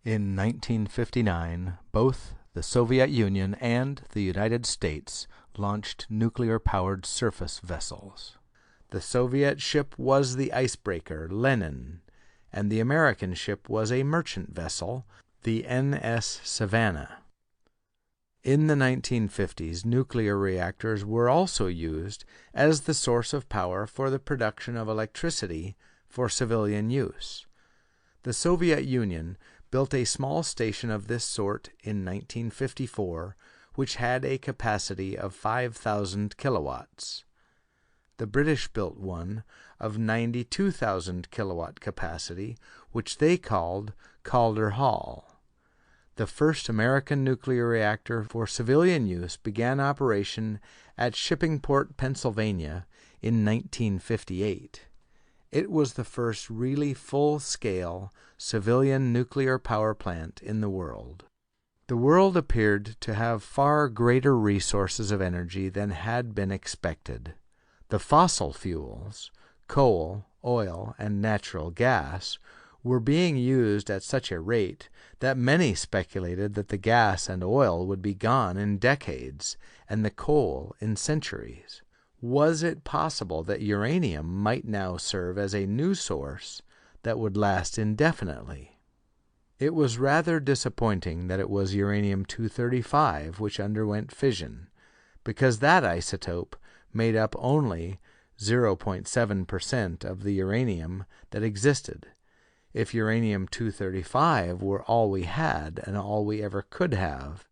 In 1959, both the Soviet Union and the United States launched nuclear-powered surface vessels. The Soviet ship was the icebreaker Lenin, and the American ship was a merchant vessel, the NS Savannah. In the 1950s, nuclear reactors were also used as the source of power for the production of electricity for civilian use. The Soviet Union built a small station of this sort in 1954, which had a capacity of 5,000 kilowatts. The British built one of 92,000 kilowatt capacity, which they called Calder Hall. The first American nuclear reactor for civilian use began operation at Shippingport, Pennsylvania in 1958. It was the first really full-scale civilian nuclear power plant in the world. The world appeared to have far greater resources of energy than had been expected. The fossil fuels, coal, oil, and natural gas, were being used at such a rate that many speculated that the gas and oil would be gone in decades and the coal in centuries. Was it possible that uranium might now serve as a new source that would last indefinitely? It was rather disappointing that it was uranium-235 which underwent fission, because that isotope made up only 0.7% of the uranium that existed. If uranium-235 were all we had and all we ever could have,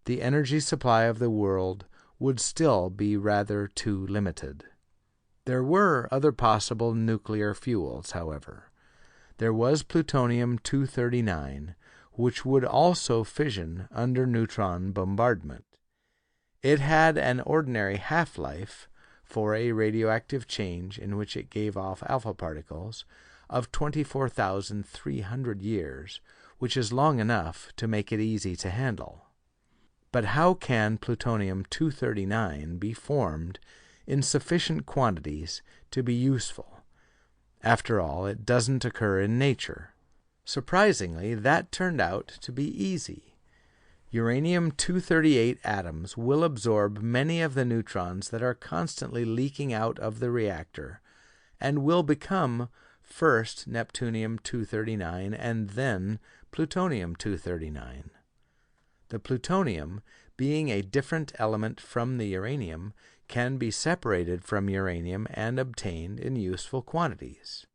the energy supply of the world would still be rather too limited. There were other possible nuclear fuels, however. There was plutonium-239, which would also fission under neutron bombardment. It had an ordinary half-life for a radioactive change in which it gave off alpha particles of 24,300 years, which is long enough to make it easy to handle. But how can plutonium-239 be formed in sufficient quantities to be useful? After all, it doesn't occur in nature. Surprisingly, that turned out to be easy. Uranium-238 atoms will absorb many of the neutrons that are constantly leaking out of the reactor, and will become first Neptunium-239 and then Plutonium-239. The plutonium, being a different element from the uranium, can be separated from uranium and obtained in useful quantities.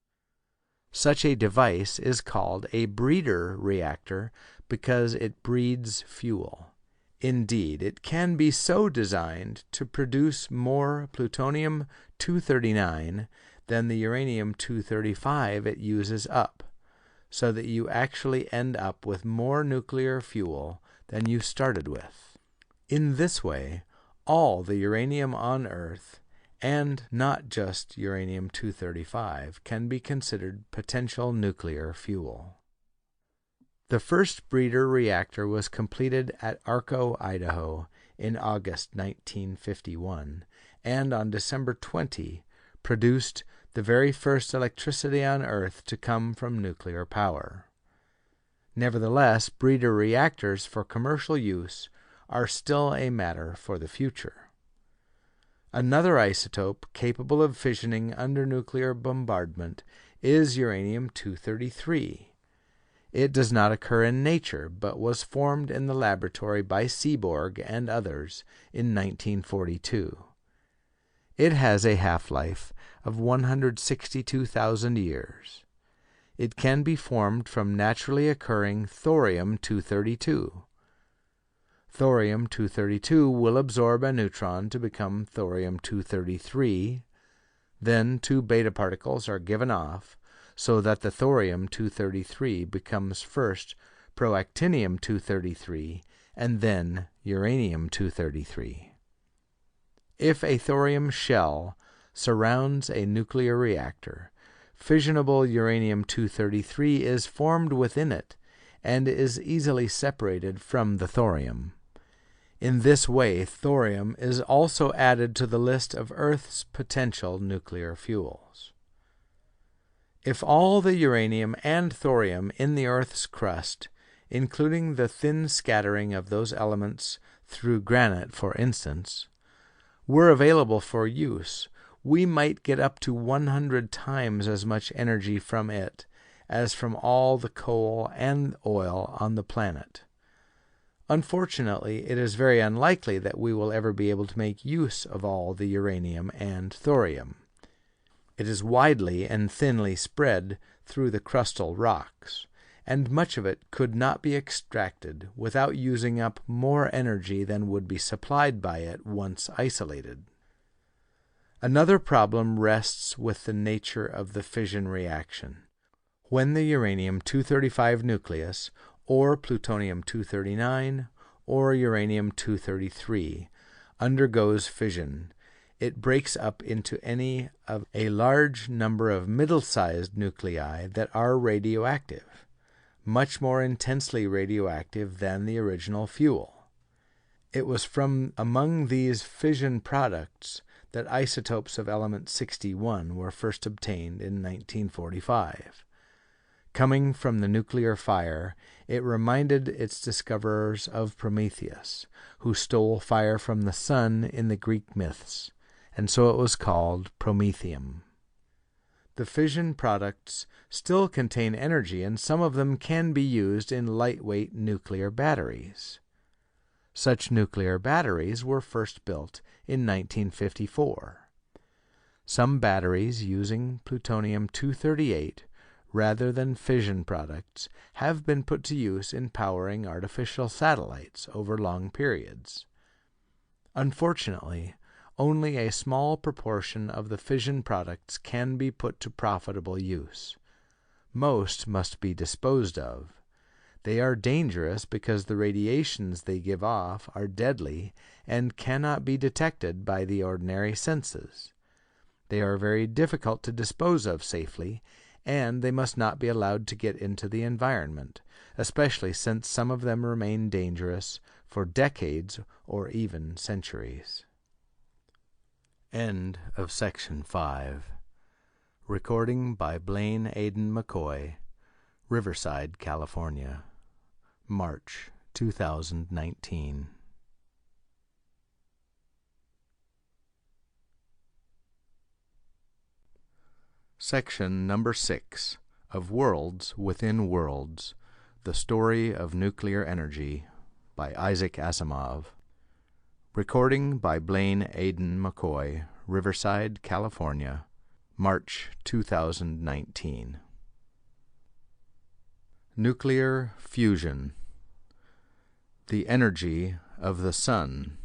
Such a device is called a breeder reactor because it breeds fuel. Indeed, it can be so designed to produce more plutonium-239 than the uranium-235 it uses up, so that you actually end up with more nuclear fuel than you started with. In this way, all the uranium on Earth, and not just uranium-235, can be considered potential nuclear fuel. The first breeder reactor was completed at Arco, Idaho, in August 1951, and on December 20 produced the very first electricity on Earth to come from nuclear power. Nevertheless, breeder reactors for commercial use are still a matter for the future. Another isotope capable of fissioning under nuclear bombardment is uranium-233. It does not occur in nature, but was formed in the laboratory by Seaborg and others in 1942. It has a half-life of 162,000 years. It can be formed from naturally occurring thorium-232. Thorium-232 will absorb a neutron to become thorium-233. Then 2 beta particles are given off, so that the thorium-233 becomes first proactinium-233 and then uranium-233. If a thorium shell surrounds a nuclear reactor, fissionable uranium-233 is formed within it and is easily separated from the thorium. In this way, thorium is also added to the list of Earth's potential nuclear fuels. If all the uranium and thorium in the Earth's crust, including the thin scattering of those elements through granite, for instance, were available for use, we might get up to 100 times as much energy from it as from all the coal and oil on the planet. Unfortunately, it is very unlikely that we will ever be able to make use of all the uranium and thorium. It is widely and thinly spread through the crustal rocks, and much of it could not be extracted without using up more energy than would be supplied by it once isolated. Another problem rests with the nature of the fission reaction. When the uranium-235 nucleus, or plutonium-239, or uranium-233, undergoes fission, it breaks up into any of a large number of middle-sized nuclei that are radioactive, much more intensely radioactive than the original fuel. It was from among these fission products that isotopes of element 61 were first obtained in 1945. Coming from the nuclear fire, it reminded its discoverers of Prometheus, who stole fire from the sun in the Greek myths, and so it was called promethium. The fission products still contain energy, and some of them can be used in lightweight nuclear batteries. Such nuclear batteries were first built in 1954. Some batteries using plutonium-238 rather than fission products have been put to use in powering artificial satellites over long periods. Unfortunately, only a small proportion of the fission products can be put to profitable use. Most must be disposed of. They are dangerous because the radiations they give off are deadly and cannot be detected by the ordinary senses. They are very difficult to dispose of safely, and they must not be allowed to get into the environment, especially since some of them remain dangerous for decades or even centuries. End of Section 5. Recording by Blaine Aidan McCoy, Riverside, California, March 2019. Section number 6 of Worlds Within Worlds, The Story of Nuclear Energy by Isaac Asimov. Recording by Blaine Aidan McCoy, Riverside, California, March 2019. Nuclear Fusion. The Energy of the Sun.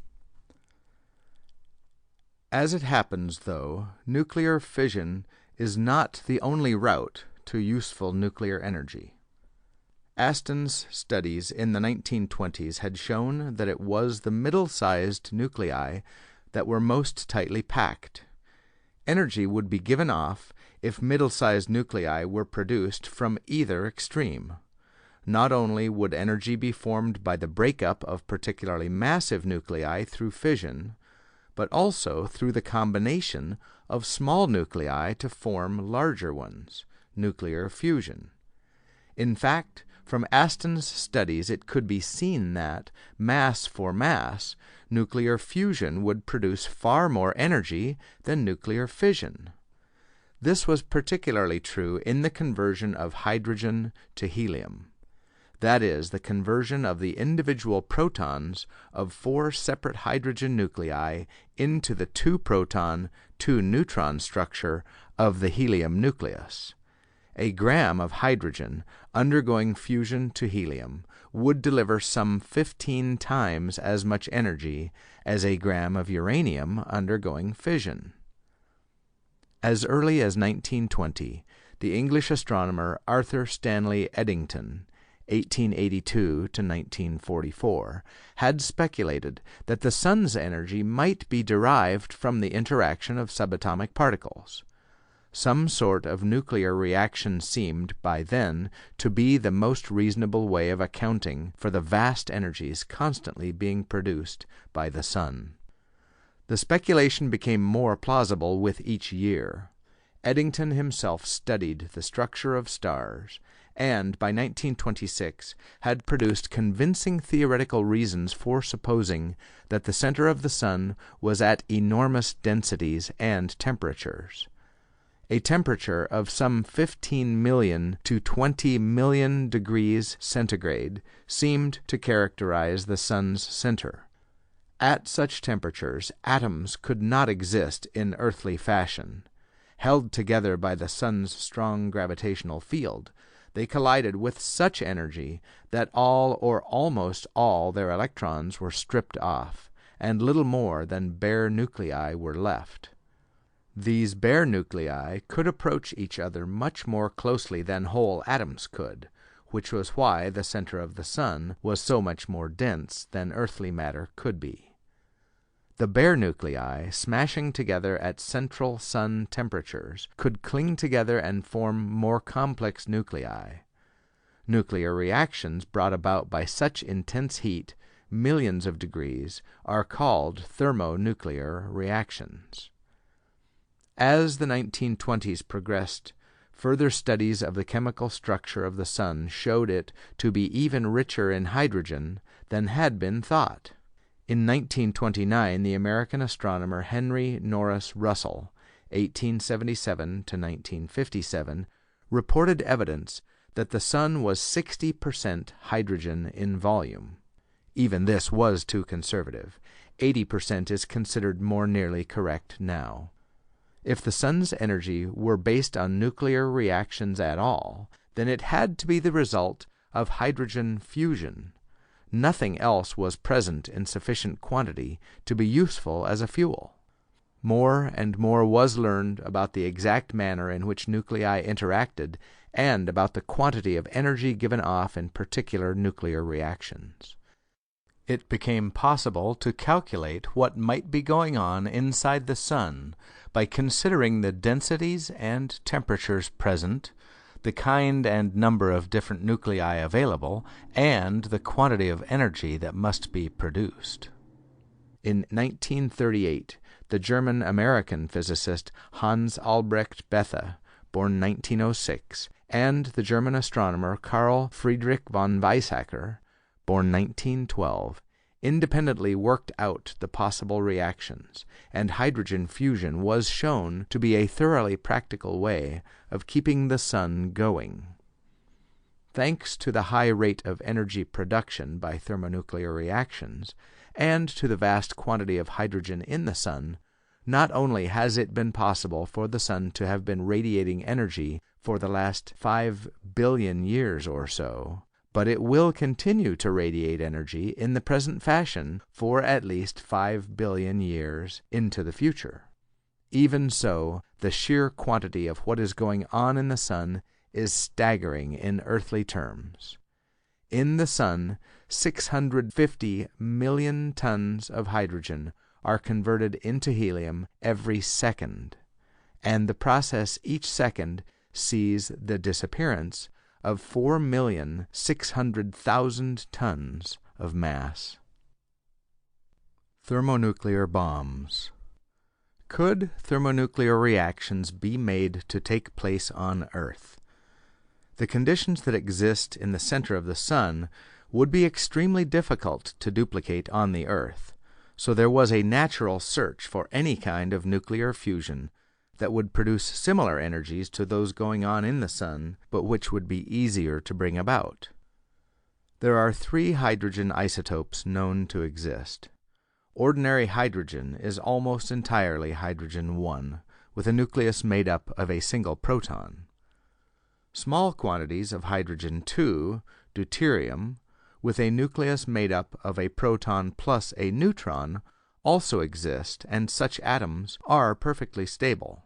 As it happens, though, nuclear fission is not the only route to useful nuclear energy. Aston's studies in the 1920s had shown that it was the middle-sized nuclei that were most tightly packed. Energy would be given off if middle-sized nuclei were produced from either extreme. Not only would energy be formed by the breakup of particularly massive nuclei through fission, but also through the combination of small nuclei to form larger ones, nuclear fusion. In fact, from Aston's studies it could be seen that, mass for mass, nuclear fusion would produce far more energy than nuclear fission. This was particularly true in the conversion of hydrogen to helium. That is, the conversion of the individual protons of 4 separate hydrogen nuclei into the 2-proton, 2-neutron structure of the helium nucleus. A gram of hydrogen undergoing fusion to helium would deliver some 15 times as much energy as a gram of uranium undergoing fission. As early as 1920, the English astronomer Arthur Stanley Eddington 1882 to 1944, had speculated that the sun's energy might be derived from the interaction of subatomic particles. Some sort of nuclear reaction seemed, by then, to be the most reasonable way of accounting for the vast energies constantly being produced by the sun. The speculation became more plausible with each year. Eddington himself studied the structure of stars, and by 1926 had produced convincing theoretical reasons for supposing that the center of the sun was at enormous densities and temperatures. A temperature of some 15 million to 20 million degrees centigrade seemed to characterize the sun's center. At such temperatures, atoms could not exist in earthly fashion. Held together by the sun's strong gravitational field, they collided with such energy that all or almost all their electrons were stripped off, and little more than bare nuclei were left. These bare nuclei could approach each other much more closely than whole atoms could, which was why the center of the sun was so much more dense than earthly matter could be. The bare nuclei, smashing together at central sun temperatures, could cling together and form more complex nuclei. Nuclear reactions brought about by such intense heat, millions of degrees, are called thermonuclear reactions. As the 1920s progressed, Further studies of the chemical structure of the Sun showed it to be even richer in hydrogen than had been thought. In 1929, the American astronomer Henry Norris Russell, 1877 to 1957, reported evidence that the Sun was 60% hydrogen in volume. Even this was too conservative. 80% is considered more nearly correct now. If the Sun's energy were based on nuclear reactions at all, then it had to be the result of hydrogen fusion. Nothing else was present in sufficient quantity to be useful as a fuel. More and more was learned about the exact manner in which nuclei interacted and about the quantity of energy given off in particular nuclear reactions. It became possible to calculate what might be going on inside the Sun by considering the densities and temperatures present, the kind and number of different nuclei available, and the quantity of energy that must be produced. In 1938, the German-American physicist Hans Albrecht Bethe, born 1906, and the German astronomer Carl Friedrich von Weizsäcker, born 1912, independently worked out the possible reactions, and hydrogen fusion was shown to be a thoroughly practical way of keeping the Sun going. Thanks to the high rate of energy production by thermonuclear reactions, and to the vast quantity of hydrogen in the Sun, not only has it been possible for the Sun to have been radiating energy for the last 5 billion years or so, but it will continue to radiate energy in the present fashion for at least 5 billion years into the future. Even so, the sheer quantity of what is going on in the Sun is staggering in earthly terms. In the Sun, 650 million tons of hydrogen are converted into helium every second, and the process each second sees the disappearance of 4,600,000 tons of mass. Thermonuclear bombs. Could thermonuclear reactions be made to take place on Earth? The conditions that exist in the center of the Sun would be extremely difficult to duplicate on the Earth, so there was a natural search for any kind of nuclear fusion that would produce similar energies to those going on in the Sun, but which would be easier to bring about. There are 3 hydrogen isotopes known to exist. Ordinary hydrogen is almost entirely hydrogen 1, with a nucleus made up of a single proton. Small quantities of hydrogen 2, deuterium, with a nucleus made up of a proton plus a neutron, also exist, and such atoms are perfectly stable.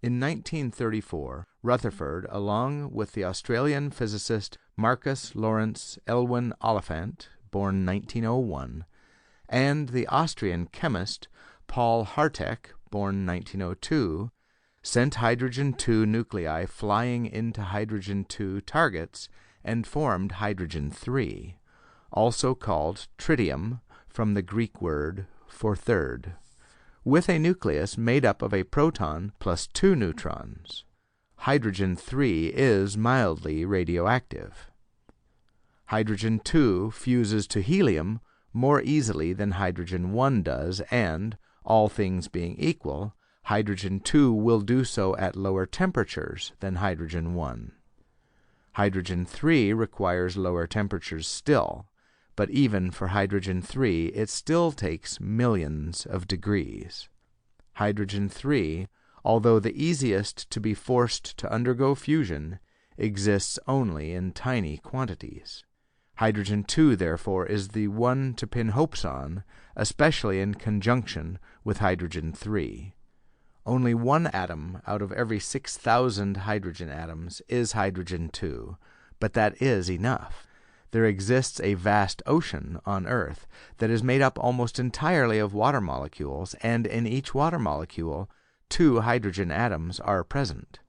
In 1934, Rutherford, along with the Australian physicist Marcus Lawrence Elwin Oliphant, born 1901, and the Austrian chemist Paul Hartek, born 1902, sent hydrogen-2 nuclei flying into hydrogen-2 targets and formed hydrogen-3, also called tritium from the Greek word for third, with a nucleus made up of a proton plus 2 neutrons. Hydrogen-3 is mildly radioactive. Hydrogen-2 fuses to helium more easily than hydrogen-1 does, and, all things being equal, hydrogen-2 will do so at lower temperatures than hydrogen-1. Hydrogen-3 requires lower temperatures still, but even for hydrogen-3 it still takes millions of degrees. Hydrogen-3, although the easiest to be forced to undergo fusion, exists only in tiny quantities. Hydrogen-2, therefore, is the one to pin hopes on, especially in conjunction with hydrogen-3. Only 1 atom out of every 6,000 hydrogen atoms is hydrogen-2, but that is enough. There exists a vast ocean on Earth that is made up almost entirely of water molecules, and in each water molecule 2 hydrogen atoms are present.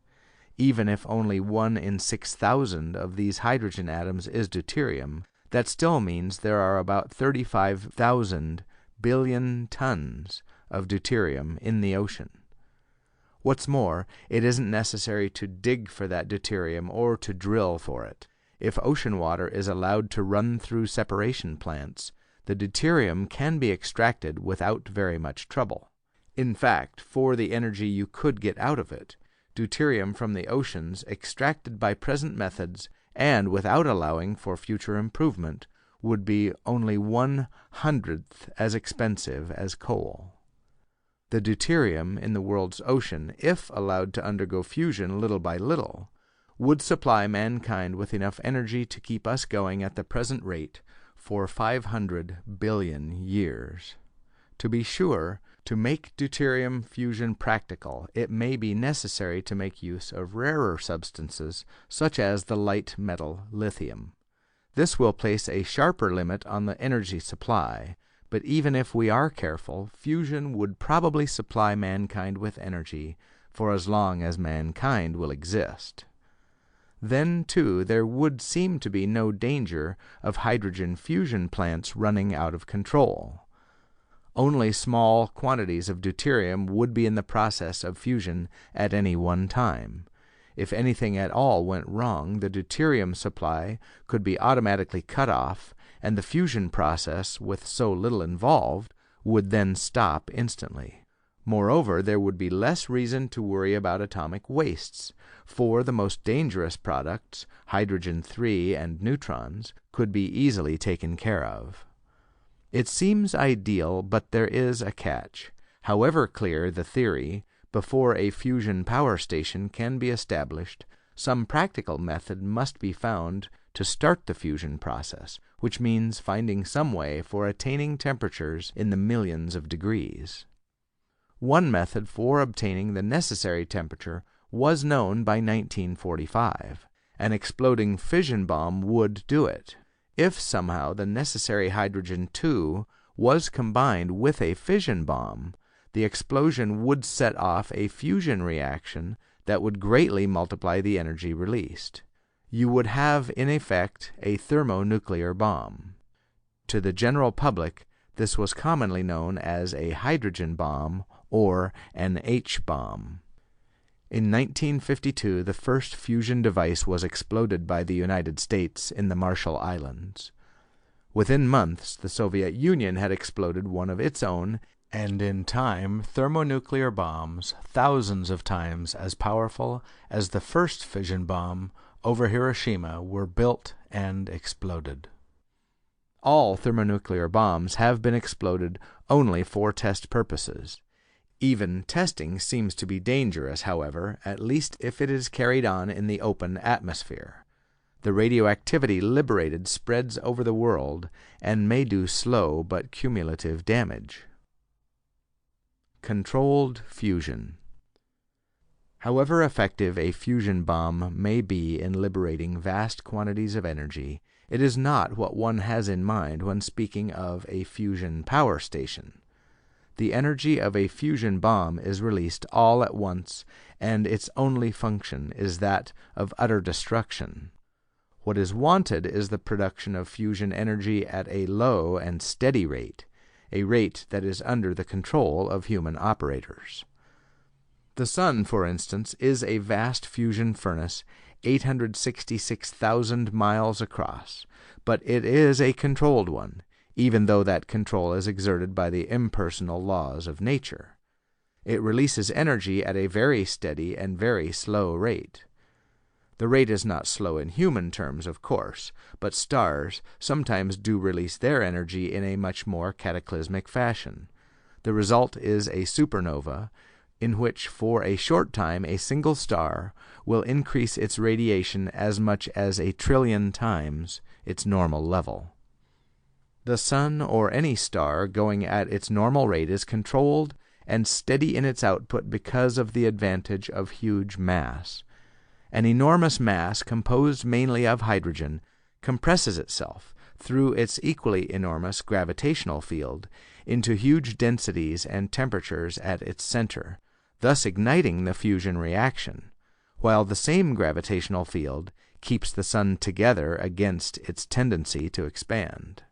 Even if only 1 in 6,000 of these hydrogen atoms is deuterium, that still means there are about 35,000 billion tons of deuterium in the ocean. What's more, it isn't necessary to dig for that deuterium or to drill for it. If ocean water is allowed to run through separation plants, the deuterium can be extracted without very much trouble. In fact, for the energy you could get out of it, deuterium from the oceans extracted by present methods and without allowing for future improvement would be only 1/100th as expensive as coal. The deuterium in the world's ocean, if allowed to undergo fusion little by little, would supply mankind with enough energy to keep us going at the present rate for 500 billion years. To be sure, to make deuterium fusion practical, it may be necessary to make use of rarer substances, such as the light metal lithium. This will place a sharper limit on the energy supply, but even if we are careful, fusion would probably supply mankind with energy for as long as mankind will exist. Then, too, there would seem to be no danger of hydrogen fusion plants running out of control. Only small quantities of deuterium would be in the process of fusion at any one time. If anything at all went wrong, the deuterium supply could be automatically cut off, and the fusion process, with so little involved, would then stop instantly. Moreover, there would be less reason to worry about atomic wastes, for the most dangerous products, hydrogen-3 and neutrons, could be easily taken care of. It seems ideal, but there is a catch. However clear the theory, before a fusion power station can be established, some practical method must be found to start the fusion process, which means finding some way for attaining temperatures in the millions of degrees. One method for obtaining the necessary temperature was known by 1945. An exploding fission bomb would do it. If somehow the necessary hydrogen-2 was combined with a fission bomb, the explosion would set off a fusion reaction that would greatly multiply the energy released. You would have, in effect, a thermonuclear bomb. To the general public, this was commonly known as a hydrogen bomb or an H-bomb. In 1952, the first fusion device was exploded by the United States in the Marshall Islands. Within months, the Soviet Union had exploded one of its own, and in time, thermonuclear bombs, thousands of times as powerful as the first fission bomb over Hiroshima, were built and exploded. All thermonuclear bombs have been exploded only for test purposes. Even testing seems to be dangerous, however, at least if it is carried on in the open atmosphere. The radioactivity liberated spreads over the world and may do slow but cumulative damage. Controlled fusion. However effective a fusion bomb may be in liberating vast quantities of energy, it is not what one has in mind when speaking of a fusion power station. The energy of a fusion bomb is released all at once, and its only function is that of utter destruction. What is wanted is the production of fusion energy at a low and steady rate, a rate that is under the control of human operators. The Sun, for instance, is a vast fusion furnace 866,000 miles across, but it is a controlled one, even though that control is exerted by the impersonal laws of nature. It releases energy at a very steady and very slow rate. The rate is not slow in human terms, of course, but stars sometimes do release their energy in a much more cataclysmic fashion. The result is a supernova, in which for a short time a single star will increase its radiation as much as 1 trillion times its normal level. The Sun or any star going at its normal rate is controlled and steady in its output because of the advantage of huge mass. An enormous mass composed mainly of hydrogen compresses itself through its equally enormous gravitational field into huge densities and temperatures at its center, thus igniting the fusion reaction, while the same gravitational field keeps the Sun together against its tendency to expand.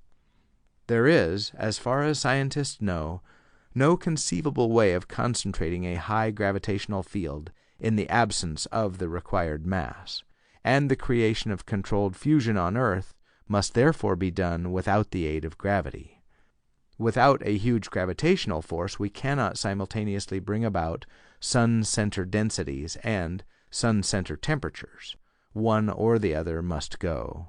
There is, as far as scientists know, no conceivable way of concentrating a high gravitational field in the absence of the required mass, and the creation of controlled fusion on Earth must therefore be done without the aid of gravity. Without a huge gravitational force, we cannot simultaneously bring about sun-center densities and sun-center temperatures. One or the other must go.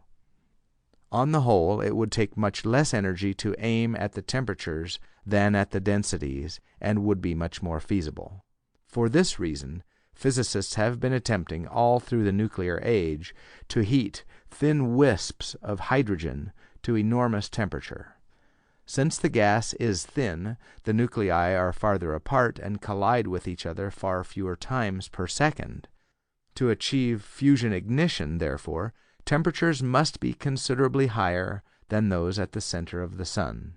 On the whole, it would take much less energy to aim at the temperatures than at the densities, and would be much more feasible. For this reason, physicists have been attempting all through the nuclear age to heat thin wisps of hydrogen to enormous temperature. Since the gas is thin, the nuclei are farther apart and collide with each other far fewer times per second. To achieve fusion ignition, therefore, temperatures must be considerably higher than those at the center of the Sun.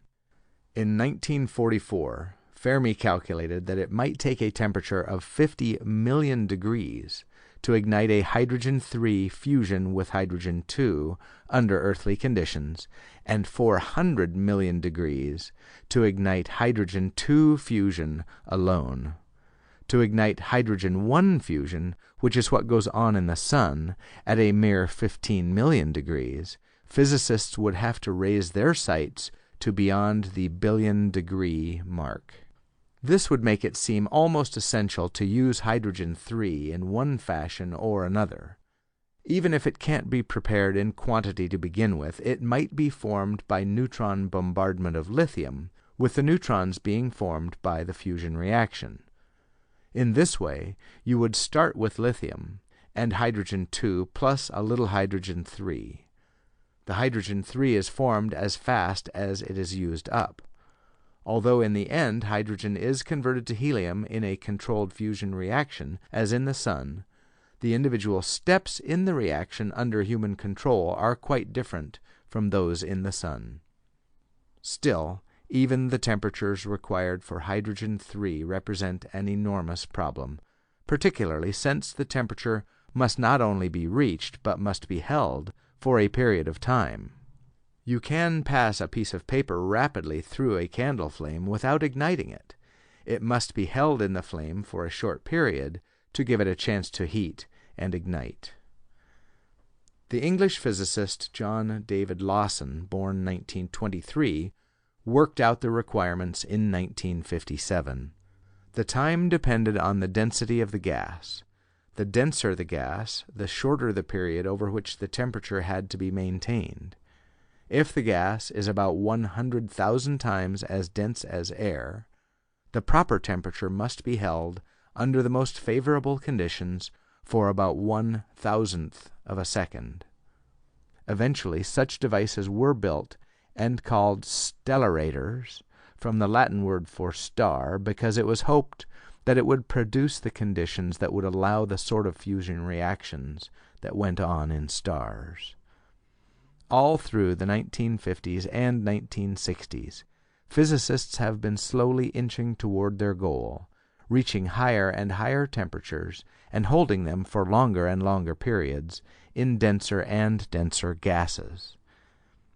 In 1944, Fermi calculated that it might take a temperature of 50 million degrees to ignite a hydrogen-3 fusion with hydrogen-2 under earthly conditions, and 400 million degrees to ignite hydrogen-2 fusion alone. To ignite hydrogen-1 fusion, which is what goes on in the Sun, at a mere 15 million degrees, physicists would have to raise their sights to beyond the billion-degree mark. This would make it seem almost essential to use hydrogen-3 in one fashion or another. Even if it can't be prepared in quantity to begin with, it might be formed by neutron bombardment of lithium, with the neutrons being formed by the fusion reaction. In this way, you would start with lithium and hydrogen-2 plus a little hydrogen-3. The hydrogen-3 is formed as fast as it is used up. Although in the end hydrogen is converted to helium in a controlled fusion reaction, as in the Sun, the individual steps in the reaction under human control are quite different from those in the Sun. Still, even the temperatures required for hydrogen-3 represent an enormous problem, particularly since the temperature must not only be reached, but must be held for a period of time. You can pass a piece of paper rapidly through a candle flame without igniting it. It must be held in the flame for a short period to give it a chance to heat and ignite. The English physicist John David Lawson, born 1923, worked out the requirements in 1957. The time depended on the density of the gas. The denser the gas, the shorter the period over which the temperature had to be maintained. If the gas is about 100,000 times as dense as air, the proper temperature must be held under the most favorable conditions for about 1/1000th of a second. Eventually, such devices were built and called stellarators, from the Latin word for star, because it was hoped that it would produce the conditions that would allow the sort of fusion reactions that went on in stars. All through the 1950s and 1960s, physicists have been slowly inching toward their goal, reaching higher and higher temperatures and holding them for longer and longer periods in denser and denser gases.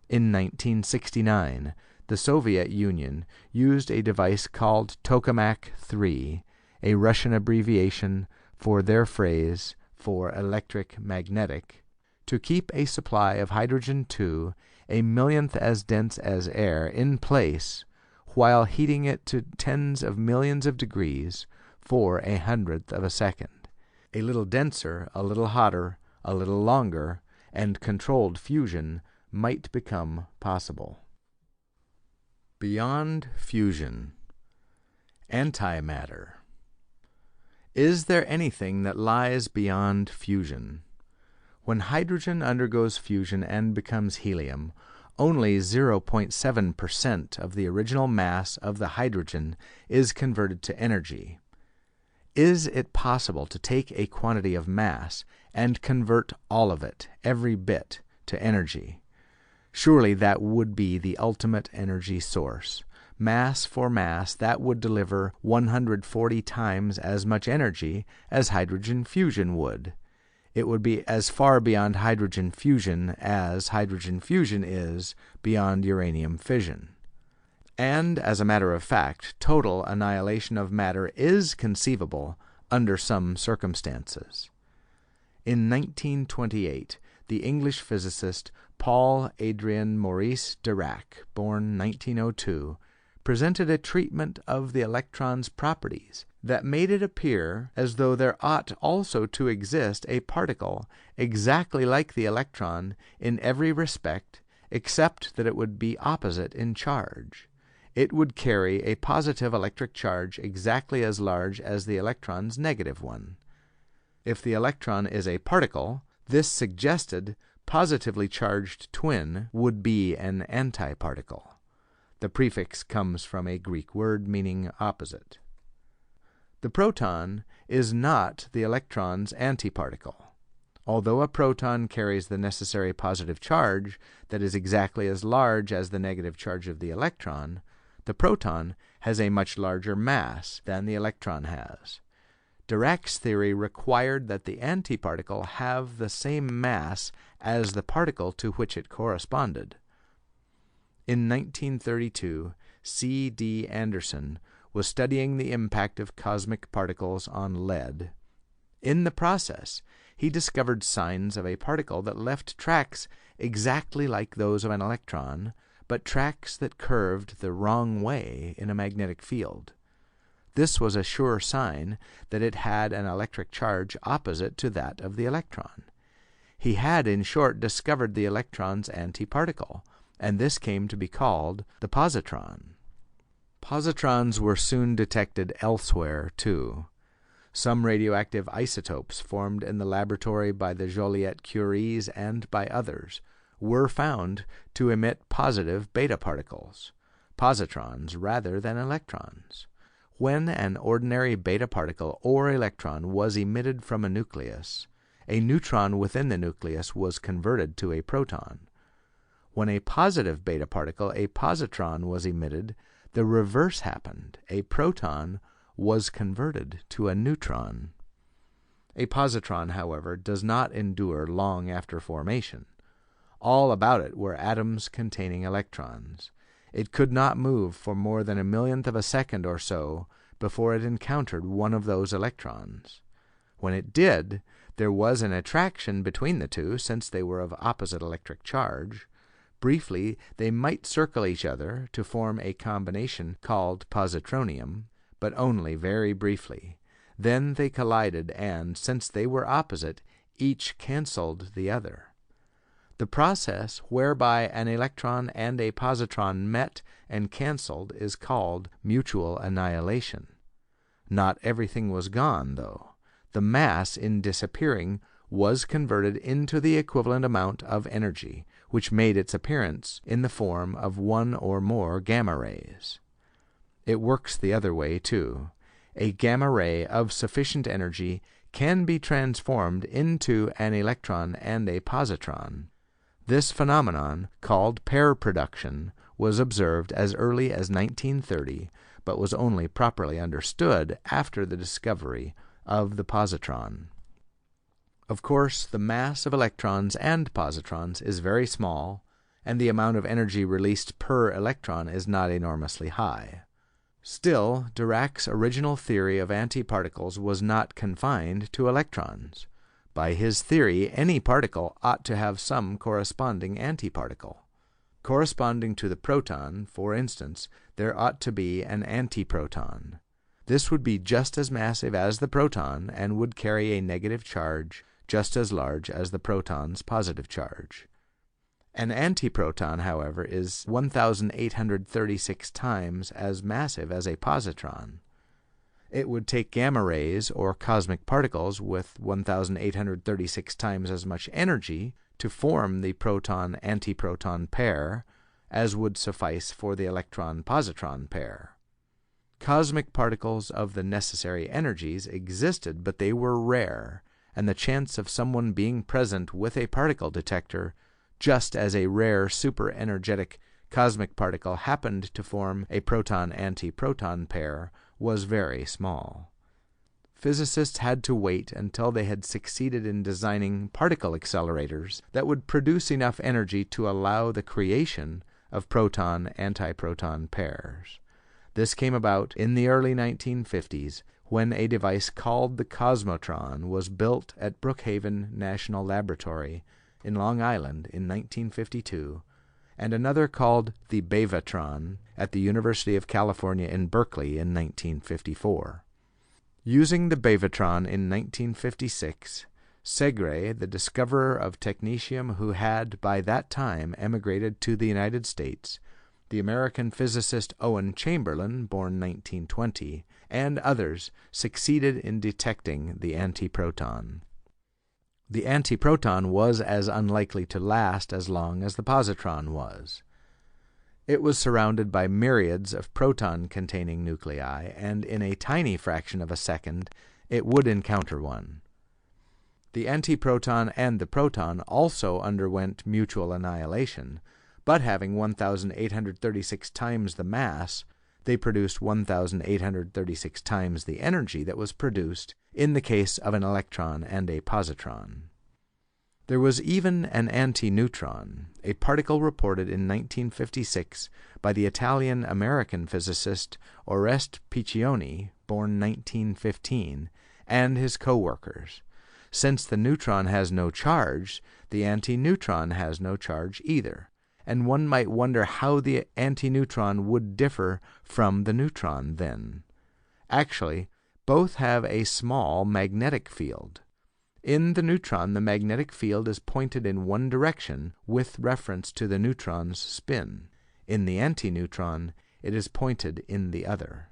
In 1969, the Soviet Union used a device called Tokamak-3, a Russian abbreviation for their phrase for electric-magnetic, to keep a supply of hydrogen-2 a millionth as dense as air in place while heating it to tens of millions of degrees for 1/100th of a second. A little denser, a little hotter, a little longer, and controlled fusion might become possible. Beyond fusion. Antimatter. Is there anything that lies beyond fusion? When hydrogen undergoes fusion and becomes helium, only 0.7% of the original mass of the hydrogen is converted to energy. Is it possible to take a quantity of mass and convert all of it, every bit, to energy? Surely that would be the ultimate energy source. Mass for mass, that would deliver 140 times as much energy as hydrogen fusion would. It would be as far beyond hydrogen fusion as hydrogen fusion is beyond uranium fission. And, as a matter of fact, total annihilation of matter is conceivable under some circumstances. In 1928, the English physicist Paul Adrien Maurice Dirac, born 1902, presented a treatment of the electron's properties that made it appear as though there ought also to exist a particle exactly like the electron in every respect except that it would be opposite in charge. It would carry a positive electric charge exactly as large as the electron's negative one. If the electron is a particle, this suggested positively charged twin would be an antiparticle. The prefix comes from a Greek word meaning opposite. The proton is not the electron's antiparticle. Although a proton carries the necessary positive charge that is exactly as large as the negative charge of the electron, the proton has a much larger mass than the electron has. Dirac's theory required that the antiparticle have the same mass as the particle to which it corresponded. In 1932, C. D. Anderson was studying the impact of cosmic particles on lead. In the process, he discovered signs of a particle that left tracks exactly like those of an electron, but tracks that curved the wrong way in a magnetic field. This was a sure sign that it had an electric charge opposite to that of the electron. He had, in short, discovered the electron's antiparticle, and this came to be called the positron. Positrons were soon detected elsewhere, too. Some radioactive isotopes formed in the laboratory by the Joliet-Curies and by others were found to emit positive beta particles, positrons rather than electrons. When an ordinary beta particle or electron was emitted from a nucleus, a neutron within the nucleus was converted to a proton. When a positive beta particle, a positron, was emitted, the reverse happened. A proton was converted to a neutron. A positron, however, does not endure long after formation. All about it were atoms containing electrons. It could not move for more than a millionth of a second or so before it encountered one of those electrons. When it did, there was an attraction between the two, since they were of opposite electric charge. Briefly, they might circle each other to form a combination called positronium, but only very briefly. Then they collided, and, since they were opposite, each cancelled the other. The process whereby an electron and a positron met and cancelled is called mutual annihilation. Not everything was gone, though. The mass, in disappearing, was converted into the equivalent amount of energy, which made its appearance in the form of one or more gamma rays. It works the other way, too. A gamma ray of sufficient energy can be transformed into an electron and a positron. This phenomenon, called pair production, was observed as early as 1930, but was only properly understood after the discovery of the positron. Of course, the mass of electrons and positrons is very small, and the amount of energy released per electron is not enormously high. Still, Dirac's original theory of antiparticles was not confined to electrons. By his theory, any particle ought to have some corresponding antiparticle. Corresponding to the proton, for instance, there ought to be an antiproton. This would be just as massive as the proton and would carry a negative charge just as large as the proton's positive charge. An antiproton, however, is 1,836 times as massive as a positron. It would take gamma rays, or cosmic particles, with 1,836 times as much energy to form the proton-antiproton pair as would suffice for the electron-positron pair. Cosmic particles of the necessary energies existed, but they were rare, and the chance of someone being present with a particle detector, just as a rare super-energetic cosmic particle happened to form a proton-antiproton pair, was very small. Physicists had to wait until they had succeeded in designing particle accelerators that would produce enough energy to allow the creation of proton-antiproton pairs. This came about in the early 1950s when a device called the Cosmotron was built at Brookhaven National Laboratory in Long Island in 1952, and another called the Bevatron at the University of California in Berkeley in 1954. Using the Bevatron in 1956, Segre, the discoverer of technetium who had by that time emigrated to the United States, the American physicist Owen Chamberlain, born 1920, and others succeeded in detecting the antiproton. The antiproton was as unlikely to last as long as the positron was. It was surrounded by myriads of proton-containing nuclei, and in a tiny fraction of a second it would encounter one. The antiproton and the proton also underwent mutual annihilation, but having 1,836 times the mass, they produced 1,836 times the energy that was produced in the case of an electron and a positron. There was even an antineutron, a particle reported in 1956 by the Italian-American physicist Oreste Piccioni, born 1915, and his co-workers. Since the neutron has no charge, the antineutron has no charge either, and one might wonder how the antineutron would differ from the neutron then. Actually, both have a small magnetic field. In the neutron, the magnetic field is pointed in one direction with reference to the neutron's spin. In the antineutron, it is pointed in the other.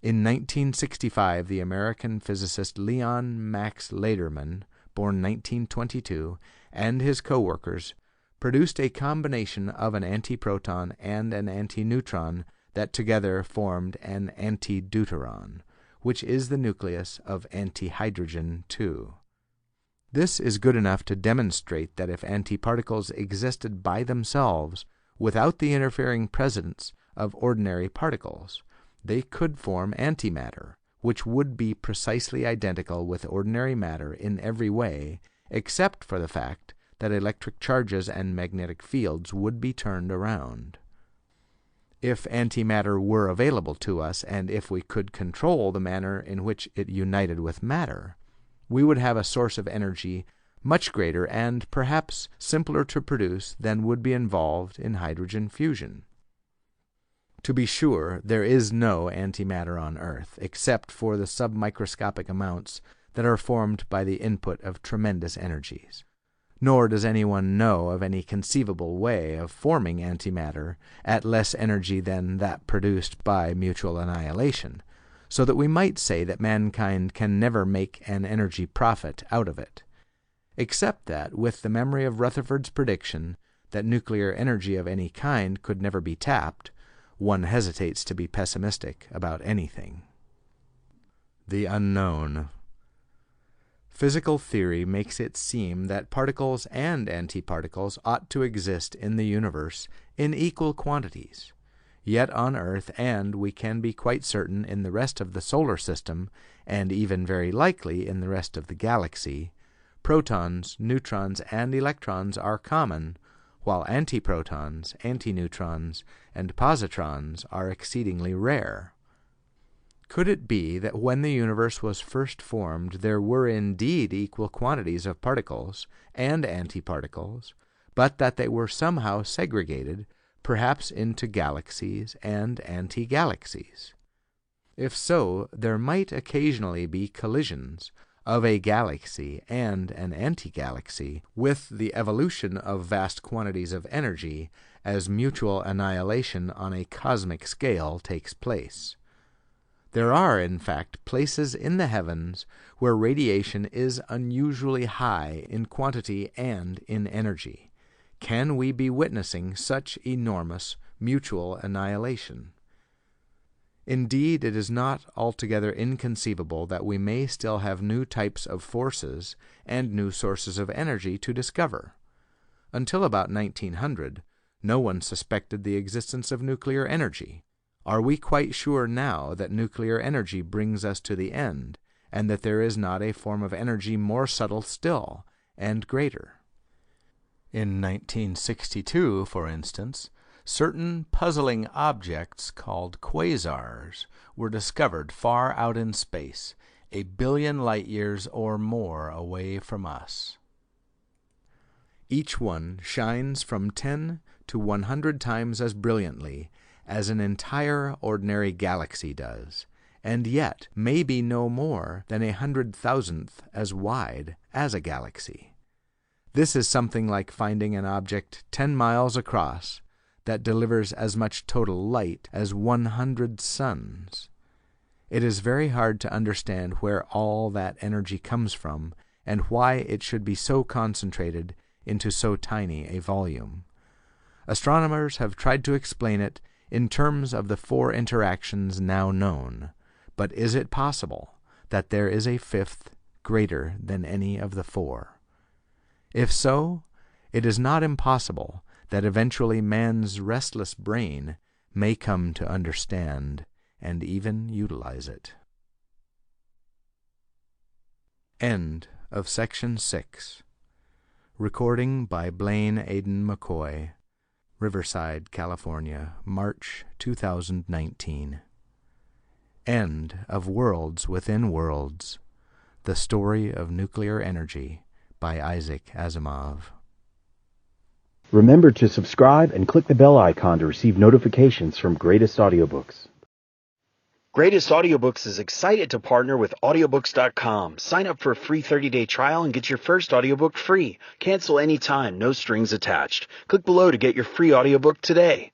In 1965, the American physicist Leon Max Lederman, born 1922, and his co-workers produced a combination of an antiproton and an antineutron that together formed an antideuteron, which is the nucleus of antihydrogen 2. This is good enough to demonstrate that if antiparticles existed by themselves, without the interfering presence of ordinary particles, they could form antimatter, which would be precisely identical with ordinary matter in every way, except for the fact that electric charges and magnetic fields would be turned around. If antimatter were available to us, and if we could control the manner in which it united with matter, we would have a source of energy much greater and perhaps simpler to produce than would be involved in hydrogen fusion. To be sure, there is no antimatter on Earth, except for the submicroscopic amounts that are formed by the input of tremendous energies. Nor does anyone know of any conceivable way of forming antimatter at less energy than that produced by mutual annihilation, so that we might say that mankind can never make an energy profit out of it, except that, with the memory of Rutherford's prediction that nuclear energy of any kind could never be tapped, one hesitates to be pessimistic about anything. The unknown. Physical theory makes it seem that particles and antiparticles ought to exist in the universe in equal quantities. Yet on Earth, and we can be quite certain in the rest of the solar system, and even very likely in the rest of the galaxy, protons, neutrons, and electrons are common, while antiprotons, antineutrons, and positrons are exceedingly rare. Could it be that when the universe was first formed there were indeed equal quantities of particles and antiparticles, but that they were somehow segregated, perhaps into galaxies and anti-galaxies? If so, there might occasionally be collisions of a galaxy and an anti-galaxy, with the evolution of vast quantities of energy as mutual annihilation on a cosmic scale takes place. There are, in fact, places in the heavens where radiation is unusually high in quantity and in energy. Can we be witnessing such enormous mutual annihilation? Indeed, it is not altogether inconceivable that we may still have new types of forces and new sources of energy to discover. Until about 1900, no one suspected the existence of nuclear energy. Are we quite sure now that nuclear energy brings us to the end, and that there is not a form of energy more subtle still, and greater? In 1962, for instance, certain puzzling objects called quasars were discovered far out in space, 1 billion light-years or more away from us. Each one shines from 10 to 100 times as brilliantly as an entire ordinary galaxy does, and yet may be no more than 100,000th as wide as a galaxy. This is something like finding an object 10 miles across that delivers as much total light as 100 suns. It is very hard to understand where all that energy comes from and why it should be so concentrated into so tiny a volume. Astronomers have tried to explain it in terms of the 4 interactions now known, but is it possible that there is a 5th greater than any of the 4? If so, it is not impossible that eventually man's restless brain may come to understand and even utilize it. End of Section 6. Recording by Blaine Aidan McCoy, Riverside, California, March 2019. End of Worlds Within Worlds, The Story of Nuclear Energy by Isaac Asimov. Remember to subscribe and click the bell icon to receive notifications from Greatest Audiobooks. Greatest Audiobooks is excited to partner with AudioBooks.com. Sign up for a free 30-day trial and get your first audiobook free. Cancel anytime, no strings attached. Click below to get your free audiobook today.